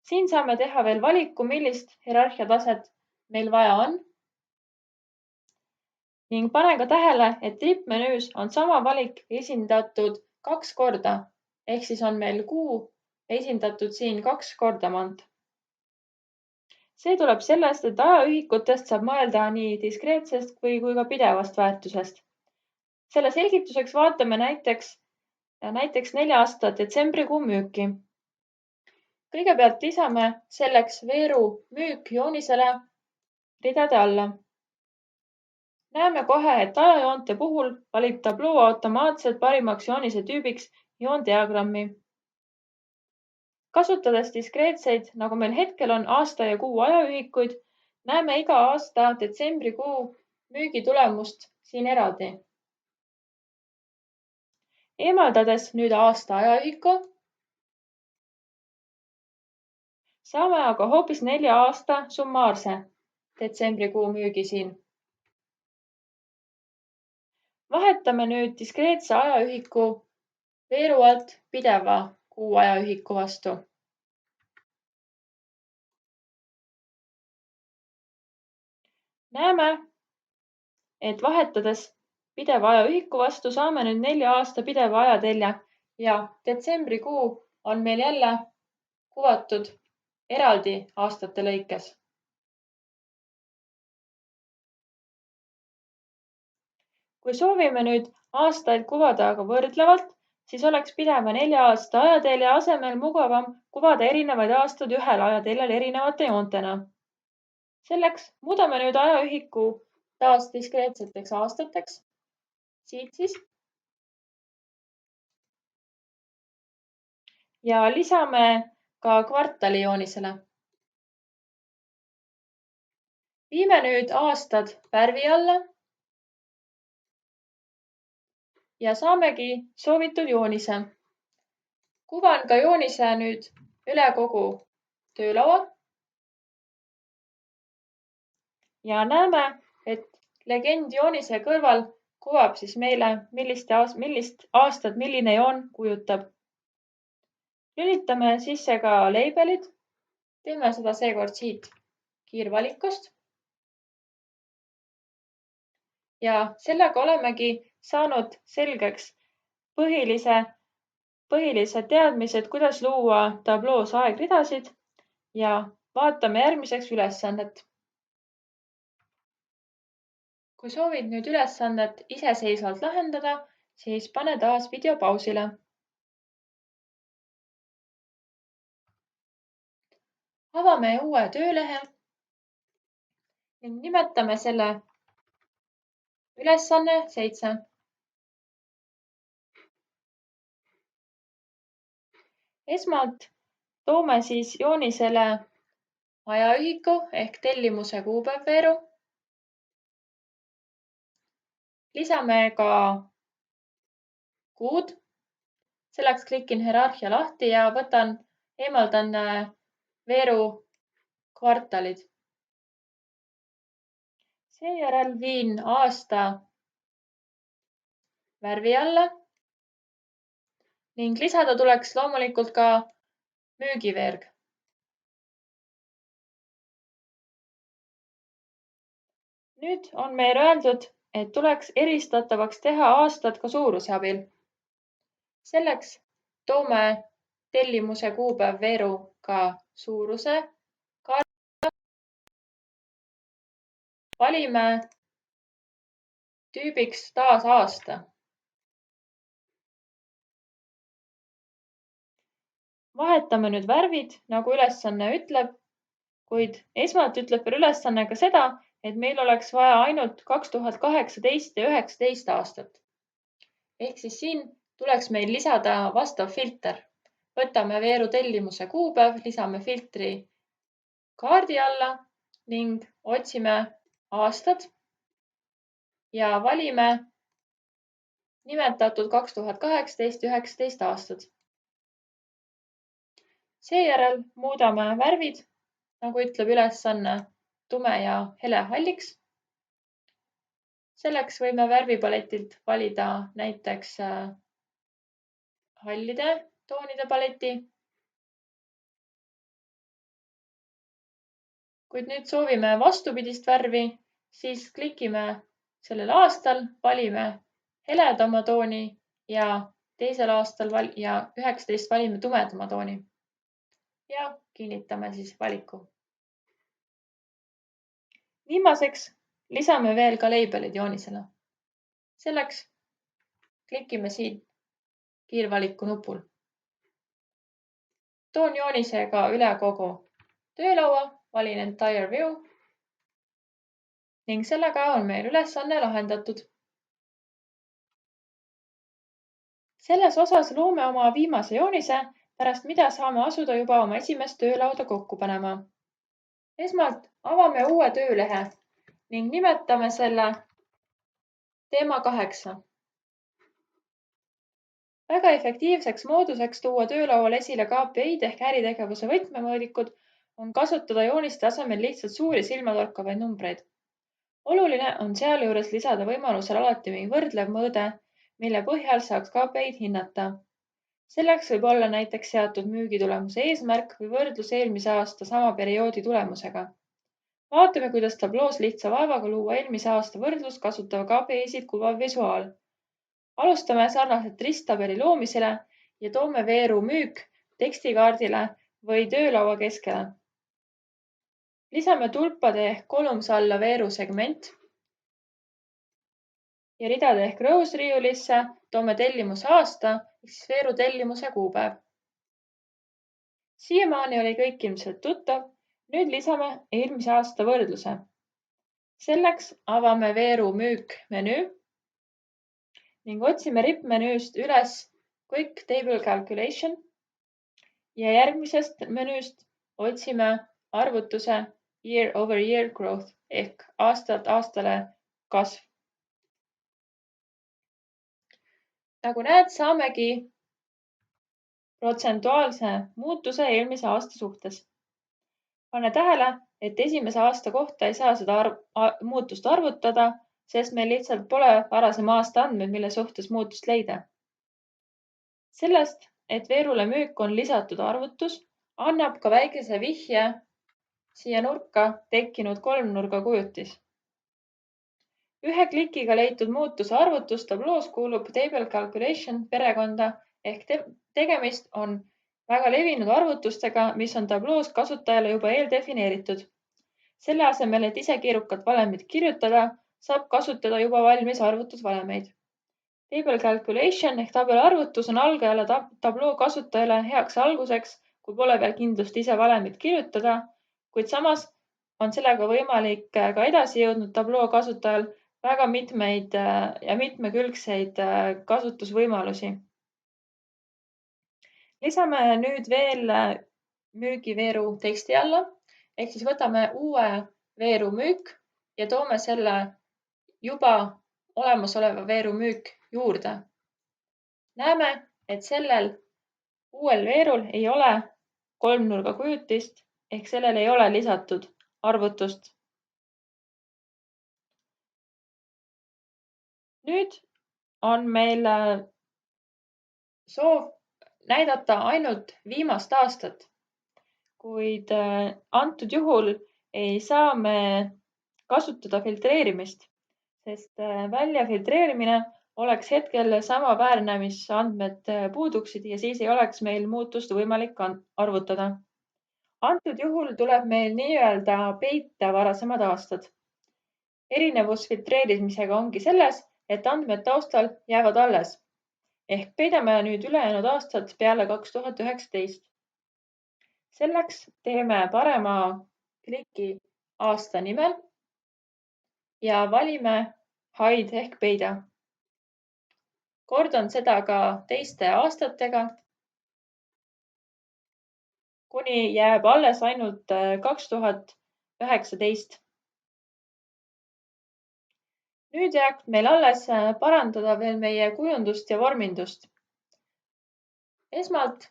Siin saame teha veel valiku, millist hierarhia taset meil vaja on. Ning panen ka tähele, et rippmenüüs on sama valik esindatud 2 korda, ehk siis on meil kuu esindatud siin 2 korda mand. See tuleb sellest, et ajaühikutest saab mõelda nii diskreetsest kui ka pidevast väärtusest. Selle selgituseks vaatame näiteks 4 aasta detsembrikuu müüki. Kõigepealt lisame selleks veeru müük joonisele ridade alla. Näeme kohe, et ajajoonte puhul valib tabloo automaatselt parimaks joonise tüübiks joondiagrammi. Kasutades diskreetseid, nagu meil hetkel on aasta ja kuu ajaühikuid, näeme iga aasta detsembrikuu müügitulemust siin eraldi. Eemaldades nüüd aasta ajaühiku, saame aga hoopis 4 aasta summaarse detsembrikuu müügi siin. Vahetame nüüd diskreetse ajaühiku veeru alt pideva kuu ajaühiku vastu. Näeme, et vahetades pideva ajaühiku vastu saame nüüd 4 aasta pideva ajatelje ja detsembrikuu on meil jälle kuvatud eraldi aastate lõikes. Kui soovime nüüd aastaid kuvada aga võrdlevalt, siis oleks pideva 4 aasta ajatelje asemel mugavam kuvada erinevaid aastaid ühel ajateljel erinevate joontena. Selleks muudame nüüd ajaühiku taas diskreetseteks aastateks. Siit siis. Ja lisame ka kvartali joonisele. Viime nüüd aastad värvi alla. Ja saamegi soovitud joonise. Kuvan ka joonise nüüd üle kogu töölaua. Ja näeme, et legend joonise kõrval kuvab siis meile, millist aastat milline joon kujutab. Lülitame sisse ka labelid. Teeme seda seekord siit kiirvalikust. Ja sellega olemegi saanud selgeks põhilised teadmised, kuidas luua tabloos aegridasid ja vaatame järgmiseks ülesannet. Kui soovid nüüd ülesannet iseseisvalt lahendada, siis pane taas video pausile. Avame uue töölehe ning nimetame selle ülesanne 7. Esmalt toome siis joonisele ajaühiku ehk tellimuse kuupäevveeru. Lisame ka kuud. Selleks klikin hierarhia lahti ja eemaldan veeru kvartalid. Seejärel viin aasta värvi alla ning lisada tuleks loomulikult ka müügiveerg. Nüüd on meil öeldud, et tuleks eristatavaks teha aastad ka suuruse abil. Selleks toome tellimuse kuupäevveeru ka suuruse. Valime tüübiks taas aasta. Vahetame nüüd värvid, nagu ülesanne ütleb, kuid esmalt ütleb veel ülesanne ka seda, et meil oleks vaja ainult 2018 ja 2019 aastat. Ehk siis siin tuleks meil lisada vastav filter. Võtame veeru tellimuse kuupäev, lisame filtri kaardi alla ning otsime aastad ja valime nimetatud 2018 ja 2019 aastad. Seejärel muudame värvid, nagu ütleb ülesanne, tume ja hele halliks. Selleks võime värvipaletilt valida näiteks hallide toonide paleti. Kuid nüüd soovime vastupidist värvi, siis klikime sellel aastal, valime heledama tooni ja teisel aastal ja 19 valime tumedama tooni. Ja kinnitame siis valiku. Viimaseks lisame veel ka leibelid joonisele. Selleks klikime siin kiirvaliku nupul. Toon joonisega üle kogu töölaua, valin Entire View ning sellega on meil ülesanne lahendatud. Selles osas loome oma viimase joonise, pärast mida saame asuda juba oma esimest töölauda kokku panema. Esmalt avame uue töölehe ning nimetame selle teema 8. Väga efektiivseks mooduseks tuua töölaual esile KPI-d ehk äritegevuse võtmemõõdikud on kasutada jooniste asemel lihtsalt suuri silmatorkavaid numbreid. Oluline on sealjuures lisada võimalusel alati mingi võrdlev mõõde, mille põhjal saaks KPI-d hinnata. Selleks võib olla näiteks seatud müügitulemuse eesmärk või võrdlus eelmise aasta sama perioodi tulemusega. Vaatame, kuidas tabloos lihtsa vaevaga luua eelmise aasta võrdlus kasutava KPI-sid kuvav visuaal. Alustame sarnaselt risttabeli loomisele ja toome veeru müük tekstikaardile või töölaua keskele. Lisame tulpade ehk kolumse alla veeru segment ja ridade ehk rows riiulisse toome tellimuse aasta ehk siis veeru tellimuse kuupäev. Siiamaani oli kõik ilmselt tuttav, nüüd lisame eelmise aasta võrdluse. Selleks avame veeru müük menüü ning otsime rippmenüüst üles Quick Table Calculation ja järgmisest menüüst otsime arvutuse Year over Year Growth ehk aastalt aastale kasv. Nagu näed, saamegi protsentuaalse muutuse eelmise aasta suhtes. Pane tähele, et esimese aasta kohta ei saa seda muutust arvutada, sest meil lihtsalt pole varasema aasta andmeid, mille suhtes muutust leida. Sellest, et veerule müük on lisatud arvutus, annab ka väikese vihje siia nurka tekkinud kolmnurga kujutis. Ühe klikiga leitud muutuse arvutus tabloos kuulub Table Calculation perekonda ehk tegemist on väga levinud arvutustega, mis on tabloos kasutajale juba eeldefineeritud. Selle asemel, et ise keerukat valemit kirjutada, saab kasutada juba valmis arvutusvalemeid. Table Calculation ehk tabelarvutus on algajale tabloo kasutajale heaks alguseks, kui pole veel kindlust ise valemit kirjutada, kuid samas on sellega võimalik ka edasi jõudnud tabloo kasutajal väga mitmeid ja mitmekülgseid kasutusvõimalusi. Lisame nüüd veel müügiveeru teksti alla, ehk siis võtame uue veeru müük ja toome selle juba olemasoleva veeru müük juurde. Näeme, et sellel uuel veerul ei ole kolmnurga kujutist ehk sellel ei ole lisatud arvutust. Nüüd on meil soov näidata ainult viimast aastat, kuid antud juhul ei saa me kasutada filtreerimist, sest väljafiltreerimine oleks hetkel samaväärne, mis andmed puuduksid ja siis ei oleks meil muutust võimalik arvutada. Antud juhul tuleb meil nii-öelda peita varasemad aastad. erinevus filtreerimisega ongi selles, et andmed taustal jäävad alles ehk peidame nüüd ülejäänud aastad peale 2019. Selleks teeme parema kliki aasta nimel ja valime hide ehk peida. Kordan seda ka teiste aastatega, kuni jääb alles ainult 2019. Nüüd jääb meil alles parandada veel meie kujundust ja vormindust. Esmalt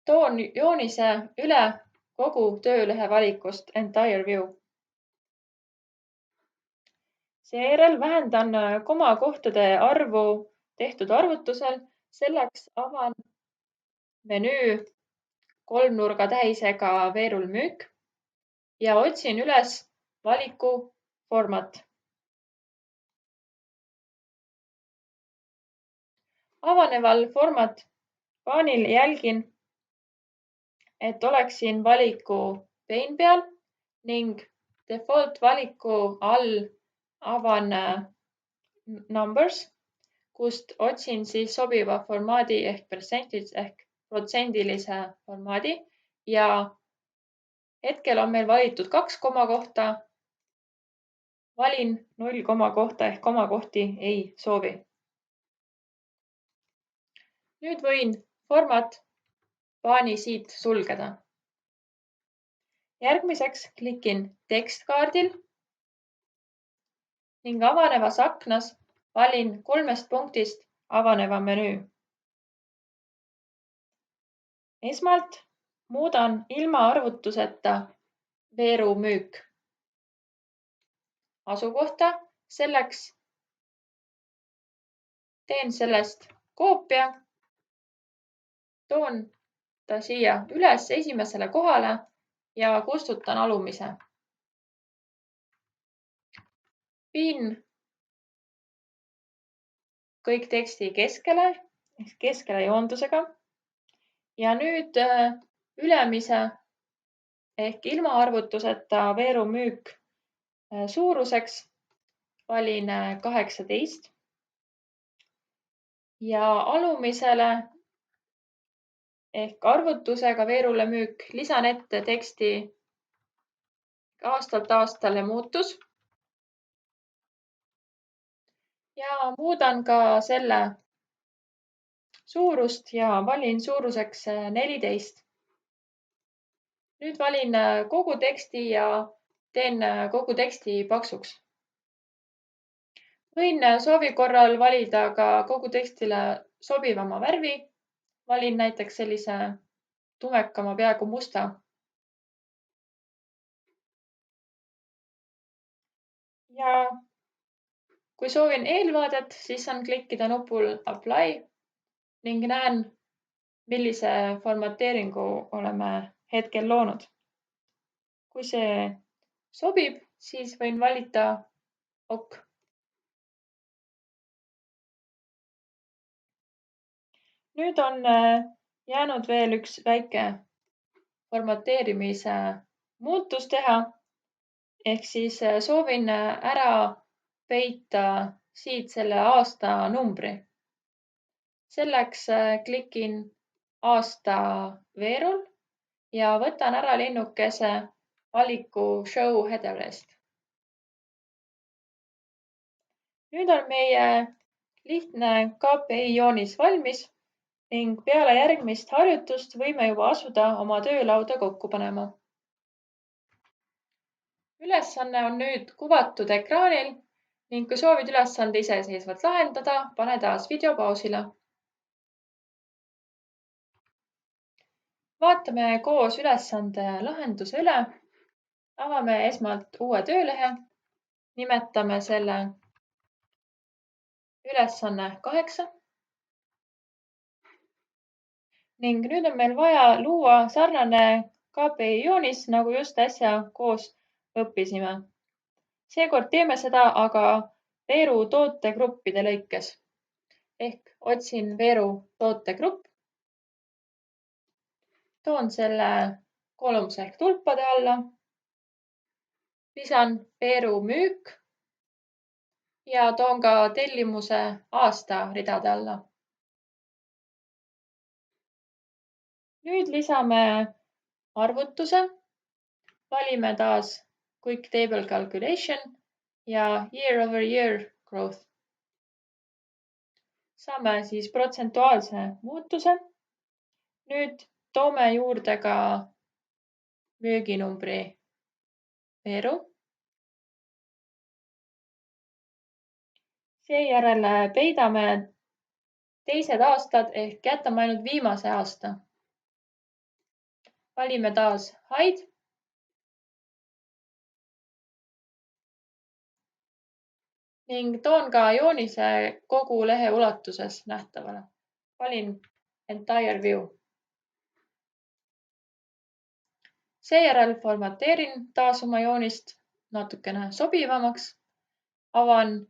toon joonise üle kogu töölehe valikust Entire View. Seejärel vähendan komakohtade arvu tehtud arvutusel. Selleks avan menüü kolmnurga tähisega veerul müük ja otsin üles valiku format. Avaneval format paanil jälgin, et oleksin valiku pein peal ning default valiku all avan numbers, kust otsin siis sobiva formaadi ehk percentage ehk protsendilise formaadi ja hetkel on meil valitud 2 komakohta. Valin 0 komakohta ehk komakohti ei soovi. Nüüd võin format paani siit sulgeda. Järgmiseks klikin tekstkaardil ning avanevas aknas valin 3 punktist avaneva menüü. Esmalt muudan ilma arvutuseta veeru müük asukohta. Selleks teen sellest koopia. Toon ta siia üles esimesele kohale ja kustutan alumise. Viin kõik teksti keskele joondusega ja nüüd ülemise ehk ilma arvutuseta veeru müük suuruseks valin 18 ja alumisele ehk arvutusega veerule müük lisan ette teksti aastalt aastale muutus ja muudan ka selle suurust ja valin suuruseks 14. Nüüd valin kogu teksti ja teen kogu teksti paksuks. Võin soovi korral valida ka kogu tekstile sobivama värvi. Valin näiteks sellise tumekama, peaaegu musta. Ja kui soovin eelvaadet, siis saan klikkida nupul Apply ning näen, millise formateeringu oleme hetkel loonud. Kui see sobib, siis võin valida OK. Nüüd on jäänud veel üks väike formateerimise muutus teha. Ehk siis soovin ära peita siit selle aasta numbri. Selleks klikin aasta veerul ja võtan ära linnukese valiku Show Headerest. Nüüd on meie lihtne KPI joonis valmis ning peale järgmist harjutust võime juba asuda oma töölauda kokku panema. Ülesanne on nüüd kuvatud ekraanil ning kui soovid ülesande iseseisvalt lahendada, pane taas video pausile. Vaatame koos ülesande lahenduse üle. Avame esmalt uue töölehe. Nimetame selle ülesanne 8. Ning nüüd on meil vaja luua sarnane KPI joonis, nagu just äsja koos õppisime. Seekord teeme seda aga veeru tootegruppide lõikes. Ehk otsin veeru tootegrupp. Toon selle kolmuse ehk tulpade alla. lisan veeru müük ja toon ka tellimuse aasta ridade alla. Nüüd lisame arvutuse, valime taas Quick Table Calculation ja Year over Year Growth. Saame siis protsentuaalse muutuse. Nüüd toome juurde ka müüginumbri veeru. Seejärel peidame teised aastad ehk jätame ainult viimase aasta. Valime taas Hide. Ning toon ka joonise kogu lehe ulatuses nähtavale. Valin Entire View. Seejärel formateerin taas oma joonist natukene sobivamaks. Avan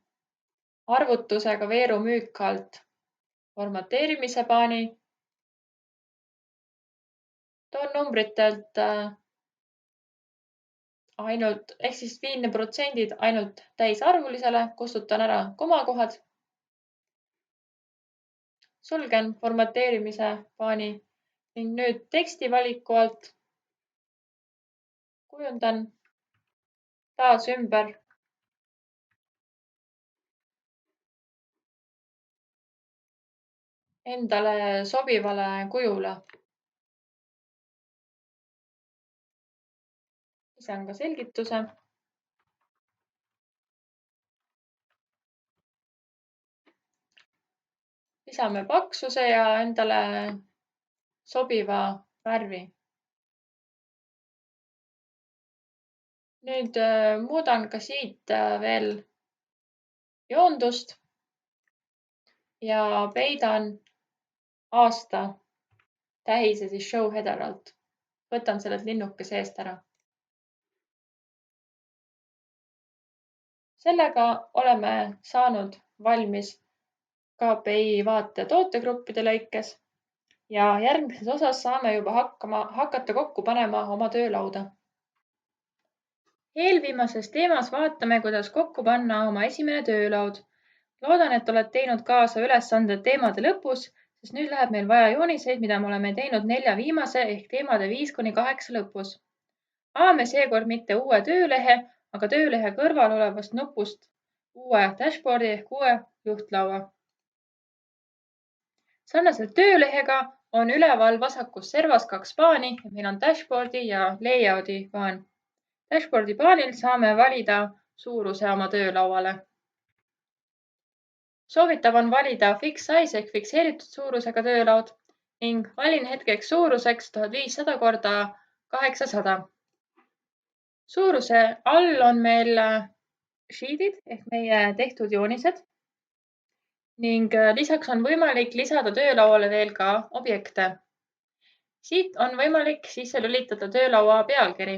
arvutusega veeru müük alt formateerimise paani. Toon numbritelt ainult, ehk siis viin protsendid ainult täisarvulisele, kustutan ära komakohad. Sulgen formateerimise paani ning nüüd teksti valiku alt kujundan taas ümber endale sobivale kujule. Lisan ka selgituse. Lisame paksuse ja endale sobiva värvi. Nüüd muudan ka siit veel joondust ja peidan aasta tähise siis show header alt. Võtan sellelt linnuke seest ära. Sellega oleme saanud valmis KPI vaate tootegruppide lõikes ja järgmises osas saame juba hakata kokku panema oma töölauda. Eelviimases teemas vaatame, kuidas kokku panna oma esimene töölaud. Loodan, et oled teinud kaasa ülesanded teemade lõpus, sest nüüd läheb meil vaja jooniseid, mida me oleme teinud 4 viimase ehk teemade 5–8 lõpus. Avame seekord mitte uue töölehe, aga töölehe kõrval olevast nupust uue dashboardi ehk uue juhtlaua. Sarnaselt töölehega on üleval vasakus servas 2 paani ja meil on dashboardi ja layout'i paan. Dashboardi paanil saame valida suuruse oma töölauale. Soovitav on valida fix size ehk fikseeritud suurusega töölaud ning valin hetkeks suuruseks 1500 × 800. Suuruse all on meil sheet'id ehk meie tehtud joonised ning lisaks on võimalik lisada töölauale veel ka objekte. Siit on võimalik sisse lülitada töölaua pealkiri,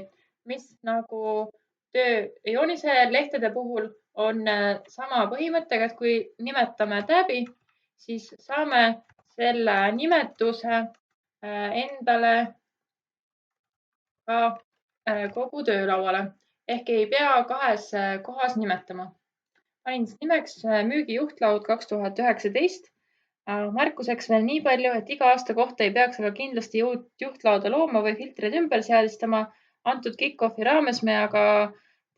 mis nagu joonise lehtede puhul on sama põhimõttega, et kui nimetame tab'i, siis saame selle nimetuse endale ka kogu töölauale ehk ei pea 2 kohas nimetama. Panin nimeks müügijuhtlaud 2019. Märkuseks veel nii palju, et iga aasta kohta ei peaks aga kindlasti juhtlauda looma või filtreid ümber seadistama. Antud kick-offi raames me aga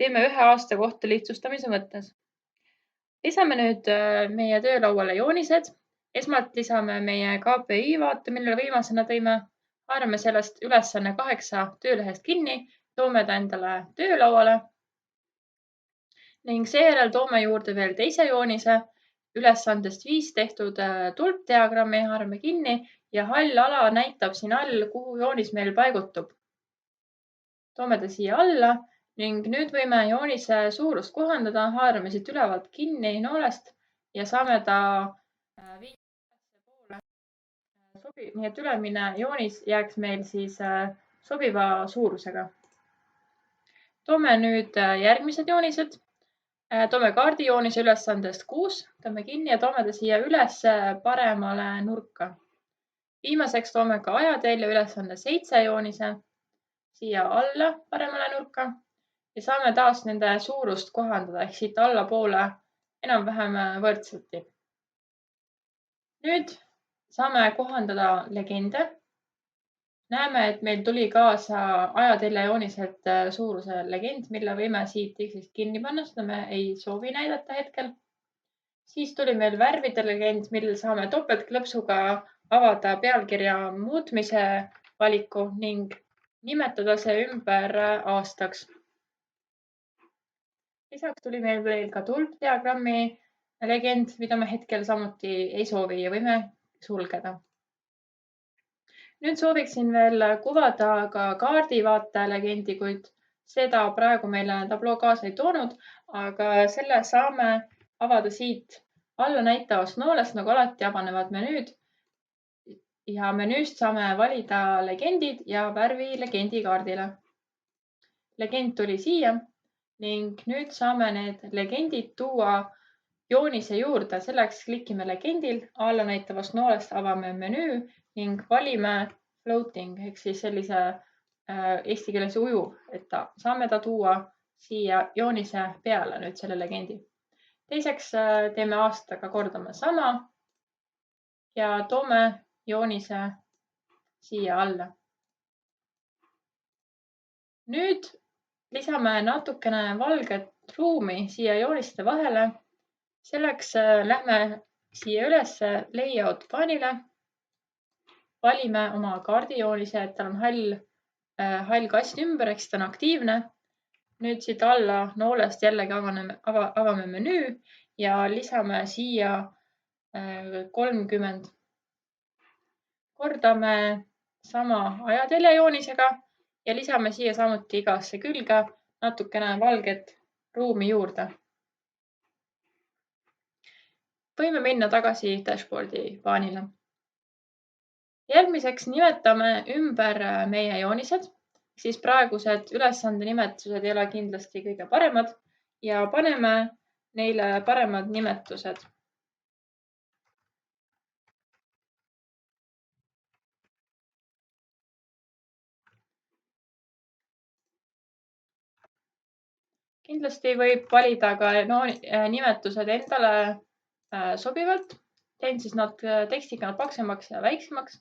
teeme 1 aasta kohta lihtsustamise mõttes. Lisame nüüd meie töölauale joonised. Esmalt lisame meie KPI vaate, mille viimasena tõime. Haarame sellest ülesanne 8 töölehest kinni, toome ta endale töölauale ning seejärel toome juurde veel teise joonise ülesandest 5 tehtud tulpdiagrammi, haarame kinni ja hall ala näitab siin all, kuhu joonis meil paigutub. Toome ta siia alla ning nüüd võime joonise suurust kohandada, haarame siit ülevalt kinni noolest ja saame ta poole. Nii et ülemine joonis jääks meil siis sobiva suurusega. Toome nüüd järgmised joonised. Toome kaardijoonise ülesandest 6, toome kinni ja toome ta siia üles paremale nurka. Viimaseks toome ka ajatelje ülesande 7 joonise siia alla paremale nurka ja saame taas nende suurust kohandada ehk siit allapoole enam-vähem võrdseltki. Nüüd saame kohandada legende. Näeme, et meil tuli kaasa ajateljejooniselt suuruse legend, mille võime siit X-ist kinni panna, seda me ei soovi näidata hetkel. Siis tuli meil värvide legend, millel saame topeltklõpsuga avada pealkirja muutmise valiku ning nimetada see ümber aastaks. Lisaks tuli meil veel ka tulpdiagrammi legend, mida me hetkel samuti ei soovi ja võime sulgeda. Nüüd sooviksin veel kuvada ka kaardivaate legendi, kuid seda praegu meile tabloo kaasa ei toonud, aga selle saame avada siit alla näitavast noolest, nagu alati avanevad menüüd. Ja menüüst saame valida legendid ja värvi legendi kaardile. Legend tuli siia ning nüüd saame need legendid tuua joonise juurde. Selleks klikime legendil, alla näitavast noolest avame menüü ning valime floating ehk siis sellise eesti keeles ujuv, et saame ta tuua siia joonise peale nüüd selle legendi. Teiseks teeme aastaga kordame sama ja toome joonise siia alla. Nüüd lisame natukene valget ruumi siia jooniste vahele. Selleks lähme siia üles layout paanile. Valime oma kaardijoonise, et tal on hall kast ümber, ehk siis ta on aktiivne. Nüüd siit alla noolest jällegi avame menüü ja lisame siia 30. Kordame sama ajateljejoonisega ja lisame siia samuti igasse külge natukene valget ruumi juurde. Võime minna tagasi dashboardi paanile. Järgmiseks nimetame ümber meie joonised, siis praegused ülesande nimetused ei ole kindlasti kõige paremad ja paneme neile paremad nimetused. Kindlasti võib valida ka nimetused endale sobivalt. Teen siis nad tekstiga paksemaks ja väiksemaks.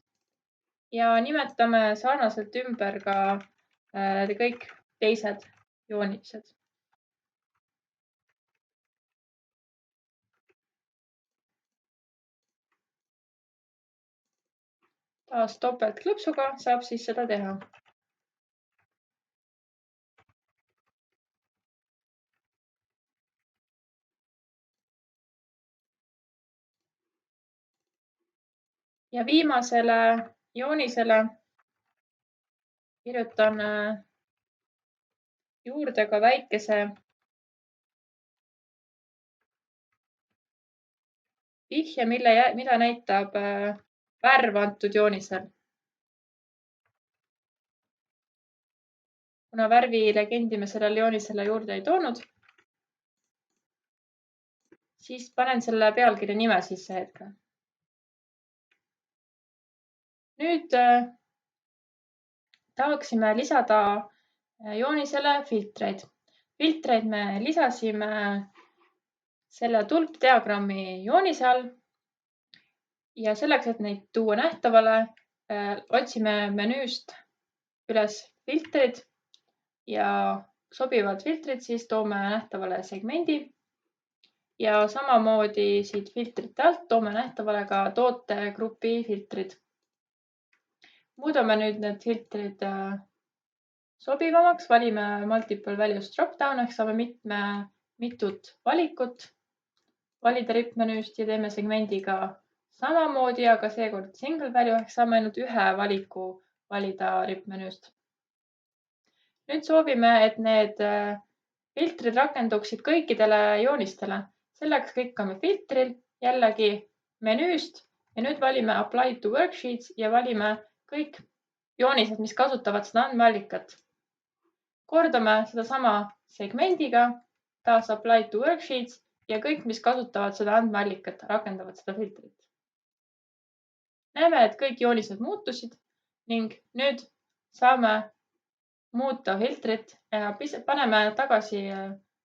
Ja nimetame sarnaselt ümber ka kõik teised joonised. Taas topeltklõpsuga saab siis seda teha. Ja viimasele joonisele kirjutan juurde ka väikese vihje, mida näitab värv antud joonisel. Kuna värvi legendi me sellele joonisele juurde ei toonud, siis panen selle pealkirja nime sisse hetkel. Nüüd tahaksime lisada joonisele filtreid. Filtreid me lisasime selle tulpdiagrammi joonise all ja selleks, et neid tuua nähtavale, otsime menüüst üles filtrid ja sobivad filtrid siis toome nähtavale segmendi ja samamoodi siit filtrite alt toome nähtavale ka tootegrupi filtrid. Muudame nüüd need filtrid sobivamaks, valime multiple values drop-down ehk saame mitut valikut valida rippmenüüst ja teeme segmendiga samamoodi, aga seekord single value ehk saame ainult ühe valiku valida rippmenüüst. Nüüd soovime, et need filtrid rakenduksid kõikidele joonistele. Selleks klikkame filtril jällegi menüüst ja nüüd valime apply to worksheets ja valime kõik joonised, mis kasutavad seda andmeallikat. Kordame sedasama segmendiga, taas apply to worksheets ja kõik, mis kasutavad seda andmeallikat, rakendavad seda filtrit. Näeme, et kõik joonised muutusid ning nüüd saame muuta filtrit ja paneme tagasi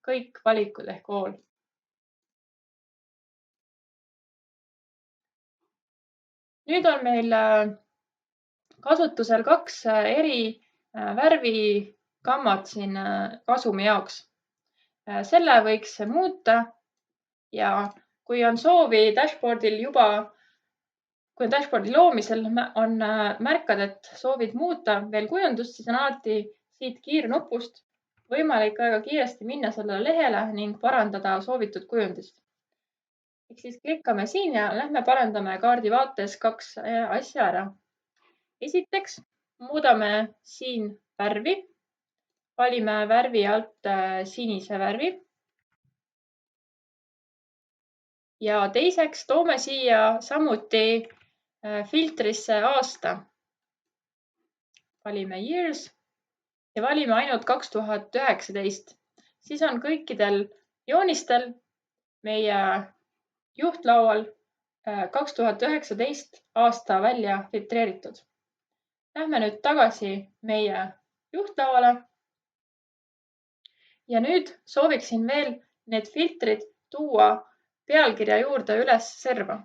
kõik valikud ehk all. Nüüd on meil kasutusel 2 eri värvigammat siin kasumi jaoks. Selle võiks muuta ja kui on soovi kui on dashboardi loomisel on märkad, et soovid muuta veel kujundust, siis on alati siit kiirnupust võimalik väga kiiresti minna sellele lehele ning parandada soovitud kujundist. Ehk siis klikkame siin ja lähme parandame kaardi vaates 2 asja ära. Esiteks muudame siin värvi. Valime värvi alt sinise värvi. Ja teiseks toome siia samuti filtrisse aasta. Valime years ja valime ainult 2019. Siis on kõikidel joonistel meie juhtlaual 2019 aasta välja filtreeritud. Lähme nüüd tagasi meie juhtlauale. Ja nüüd sooviksin veel need filtrid tuua pealkirja juurde üles serva.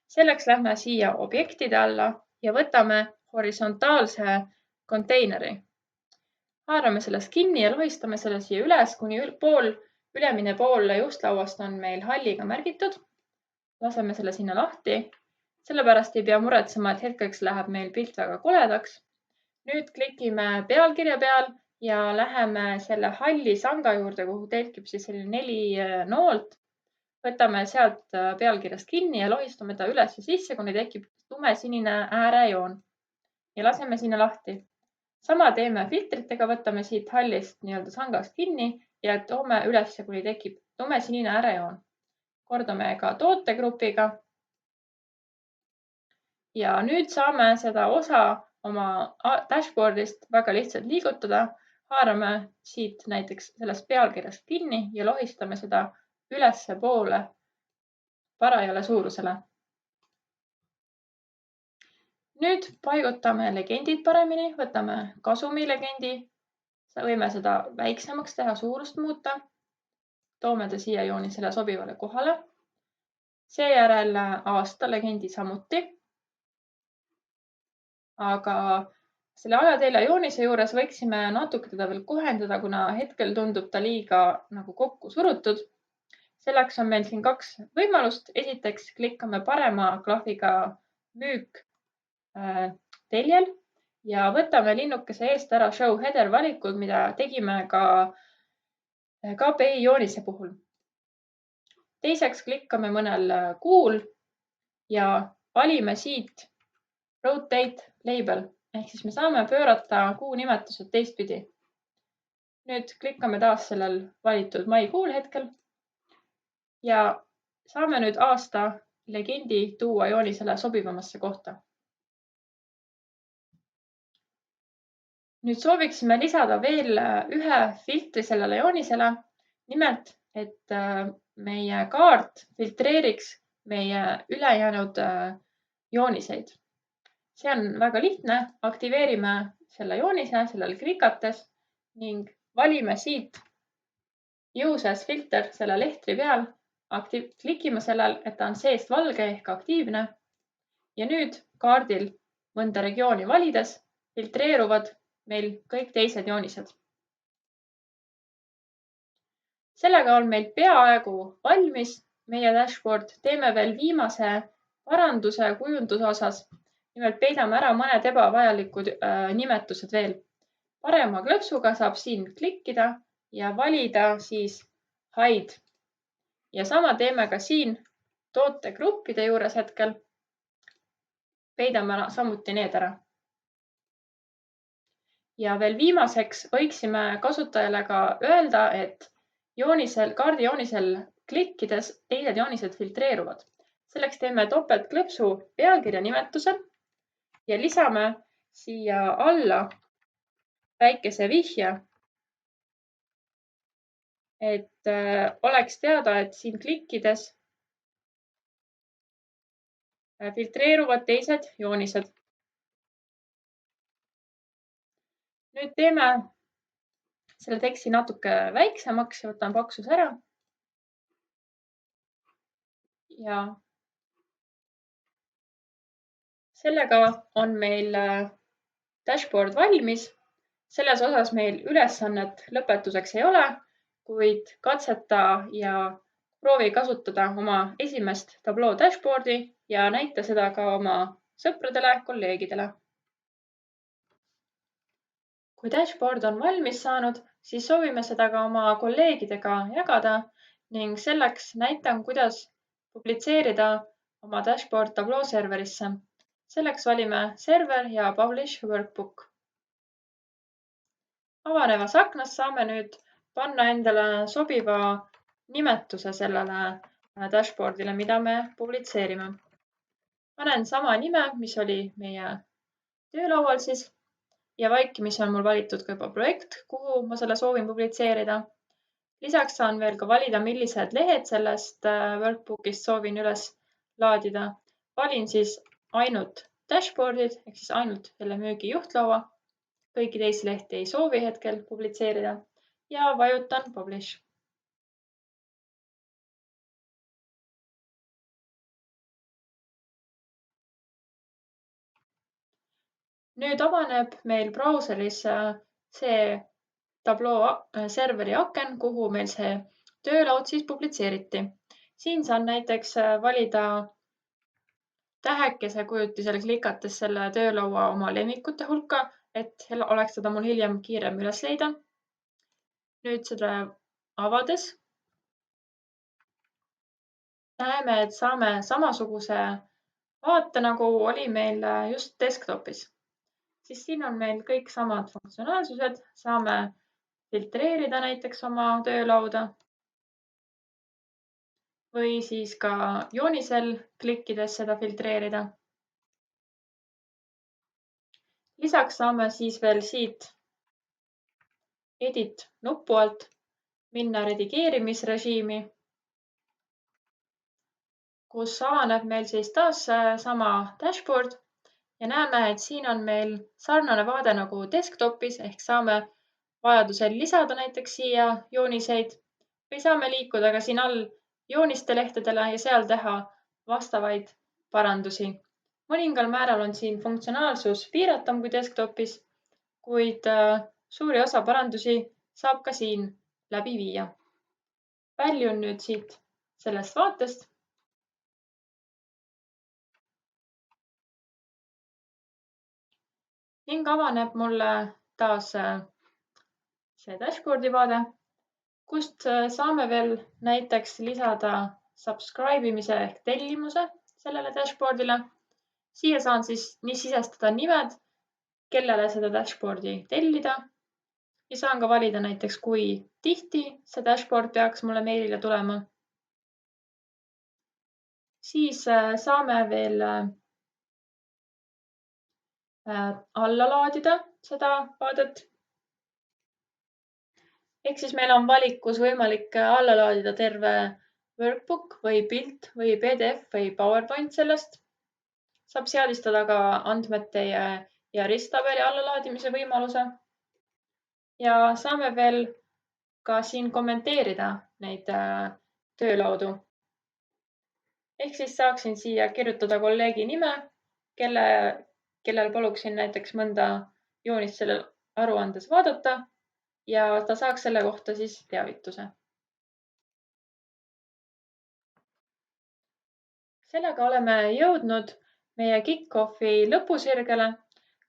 Selleks lähme siia objektide alla ja võtame horisontaalse konteineri. Haarame sellest kinni ja lohistame selle siia üles, kuni ülemine pool juhtlauast on meil halliga märgitud. Laseme selle sinna lahti. Sellepärast ei pea muretsema, et hetkeks läheb meil pilt väga koledaks. Nüüd klikime pealkirja peal ja läheme selle halli sanga juurde, kuhu telkib siis selline 4 noolt. Võtame sealt pealkirjast kinni ja lohistame ta üles ja sisse, kuni tekib tumesinine äärejoon ja laseme sinna lahti. Sama teeme filtritega, võtame siit hallist nii-öelda sangast kinni ja toome üles, kuni tekib tumesinine äärejoon. Kordame ka tootegrupiga. Ja nüüd saame seda osa oma dashboardist väga lihtsalt liigutada. Haarame siit näiteks sellest pealkirjast kinni ja lohistame seda ülesse poole parajale suurusele. Nüüd paigutame legendid paremini, võtame kasumi legendi. Võime seda väiksemaks teha, suurust muuta. Toome ta siia joonisele sobivale kohale. Seejärel aasta legendi samuti. Aga selle ajatelje joonise juures võiksime natuke teda veel kohendada, kuna hetkel tundub ta liiga nagu kokku surutud. Selleks on meil siin 2 võimalust. Esiteks klikkame parema klahviga müük teljel ja võtame linnukese eest ära show header valikud, mida tegime ka KPI joonise puhul. Teiseks klikkame mõnel kuul ja valime siit rotate label ehk siis me saame pöörata kuu nimetused teistpidi. Nüüd klikkame taas sellel valitud maikuul hetkel ja saame nüüd aasta legendi tuua joonisele sobivamasse kohta. Nüüd sooviksime lisada veel ühe filtri sellele joonisele. Nimelt, et meie kaart filtreeriks meie ülejäänud jooniseid. See on väga lihtne. Aktiveerime selle joonise sellele klikates ning valime siit uses filter selle lehtri peal. Klikime sellel, et ta on seest valge ehk aktiivne. Ja nüüd kaardil mõnda regiooni valides filtreeruvad meil kõik teised joonised. Sellega on meil peaaegu valmis meie dashboard. Teeme veel viimase paranduse kujunduse osas. Nimelt peidame ära mõned ebavajalikud nimetused veel. Parema klõpsuga saab siin klikkida ja valida siis hide. Ja sama teeme ka siin tootegruppide juures hetkel. Peidame samuti need ära. Ja veel viimaseks võiksime kasutajale ka öelda, et kaardi joonisel klikkides teised joonised filtreeruvad. Selleks teeme topeltklõpsu pealkirja nimetuse ja lisame siia alla väikese vihje, et oleks teada, et siin klikkides filtreeruvad teised joonised. Nüüd teeme selle teksti natuke väiksemaks ja võtame paksuse ära. Ja sellega on meil dashboard valmis. Selles osas meil ülesannet lõpetuseks ei ole, kuid katseta ja proovi kasutada oma esimest Tableau dashboardi ja näita seda ka oma sõpradele, kolleegidele. Kui dashboard on valmis saanud, siis soovime seda ka oma kolleegidega jagada ning selleks näitan, kuidas publitseerida oma dashboard Tableau serverisse. Selleks valime server ja publish workbook. Avanevas aknas saame nüüd panna endale sobiva nimetuse sellele dashboardile, mida me publitseerime. Panen sama nime, mis oli meie töölaual siis ja vaikimisi on mul valitud ka juba projekt, kuhu ma selle soovin publitseerida. Lisaks saan veel ka valida, millised lehed sellest workbookist soovin üles laadida. Valin siis ainult dashboardid ehk siis ainult selle müügi juhtlaua. Kõiki teisi lehti ei soovi hetkel publitseerida ja vajutan publish. Nüüd avaneb meil brauseris see Tableau serveri aken, kuhu meil see töölaud siis publitseeriti. Siin saan näiteks valida tähekese kujutisele klikates selle töölaua oma lemmikute hulka, et oleks seda mul hiljem kiirem üles leida. Nüüd seda avades näeme, et saame samasuguse vaate, nagu oli meil just desktopis. Siis siin on meil kõik samad funktsionaalsused. Saame filtreerida näiteks oma töölauda või siis ka joonisel klikkides seda filtreerida. Lisaks saame siis veel siit edit nupu alt minna redigeerimisrežiimi, kus avaneb meil siis taas sama dashboard ja näeme, et siin on meil sarnane vaade nagu desktopis ehk saame vajadusel lisada näiteks siia jooniseid või saame liikuda ka siin all jooniste lehtedele ja seal teha vastavaid parandusi. Mõningal määral on siin funktsionaalsus piiratum kui desktopis, kuid suuri osa parandusi saab ka siin läbi viia. Väljun nüüd siit sellest vaatest. Ning avaneb mulle taas see dashboardi vaade, kust saame veel näiteks lisada subscribe imise ehk tellimuse sellele dashboardile. Siia saan siis nii sisestada nimed, kellele seda dashboardi tellida ja saan ka valida näiteks, kui tihti see dashboard peaks mulle meilile tulema. Siis saame veel alla laadida seda vaadet. Ehk siis meil on valikus võimalik alla laadida terve workbook või pilt või PDF või PowerPoint sellest. Saab seadistada ka andmete ja risttabeli allalaadimise võimaluse. Ja saame veel ka siin kommenteerida neid töölaudu. Ehk siis saaksin siia kirjutada kolleegi nime, kellel paluksin näiteks mõnda joonist selle aruandes vaadata ja ta saaks selle kohta siis teavituse. Sellega oleme jõudnud meie kick-offi lõpusirgele.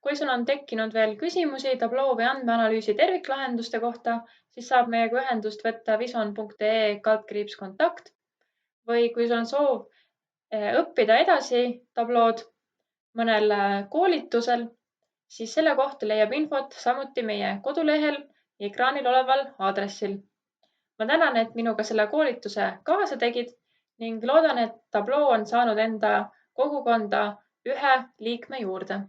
Kui sul on tekkinud veel küsimusi Tableau või andmeanalüüsi terviklahenduste kohta, siis saab meiega ühendust võtta vison.ee/kontakt või kui sul on soov õppida edasi Tableaud mõnel koolitusel, siis selle kohta leiab infot samuti meie kodulehel ja ekraanil oleval aadressil. Ma tänan, et minuga selle koolituse kaasa tegid ning loodan, et Tableau on saanud enda kogukonda ühe liikme juurde.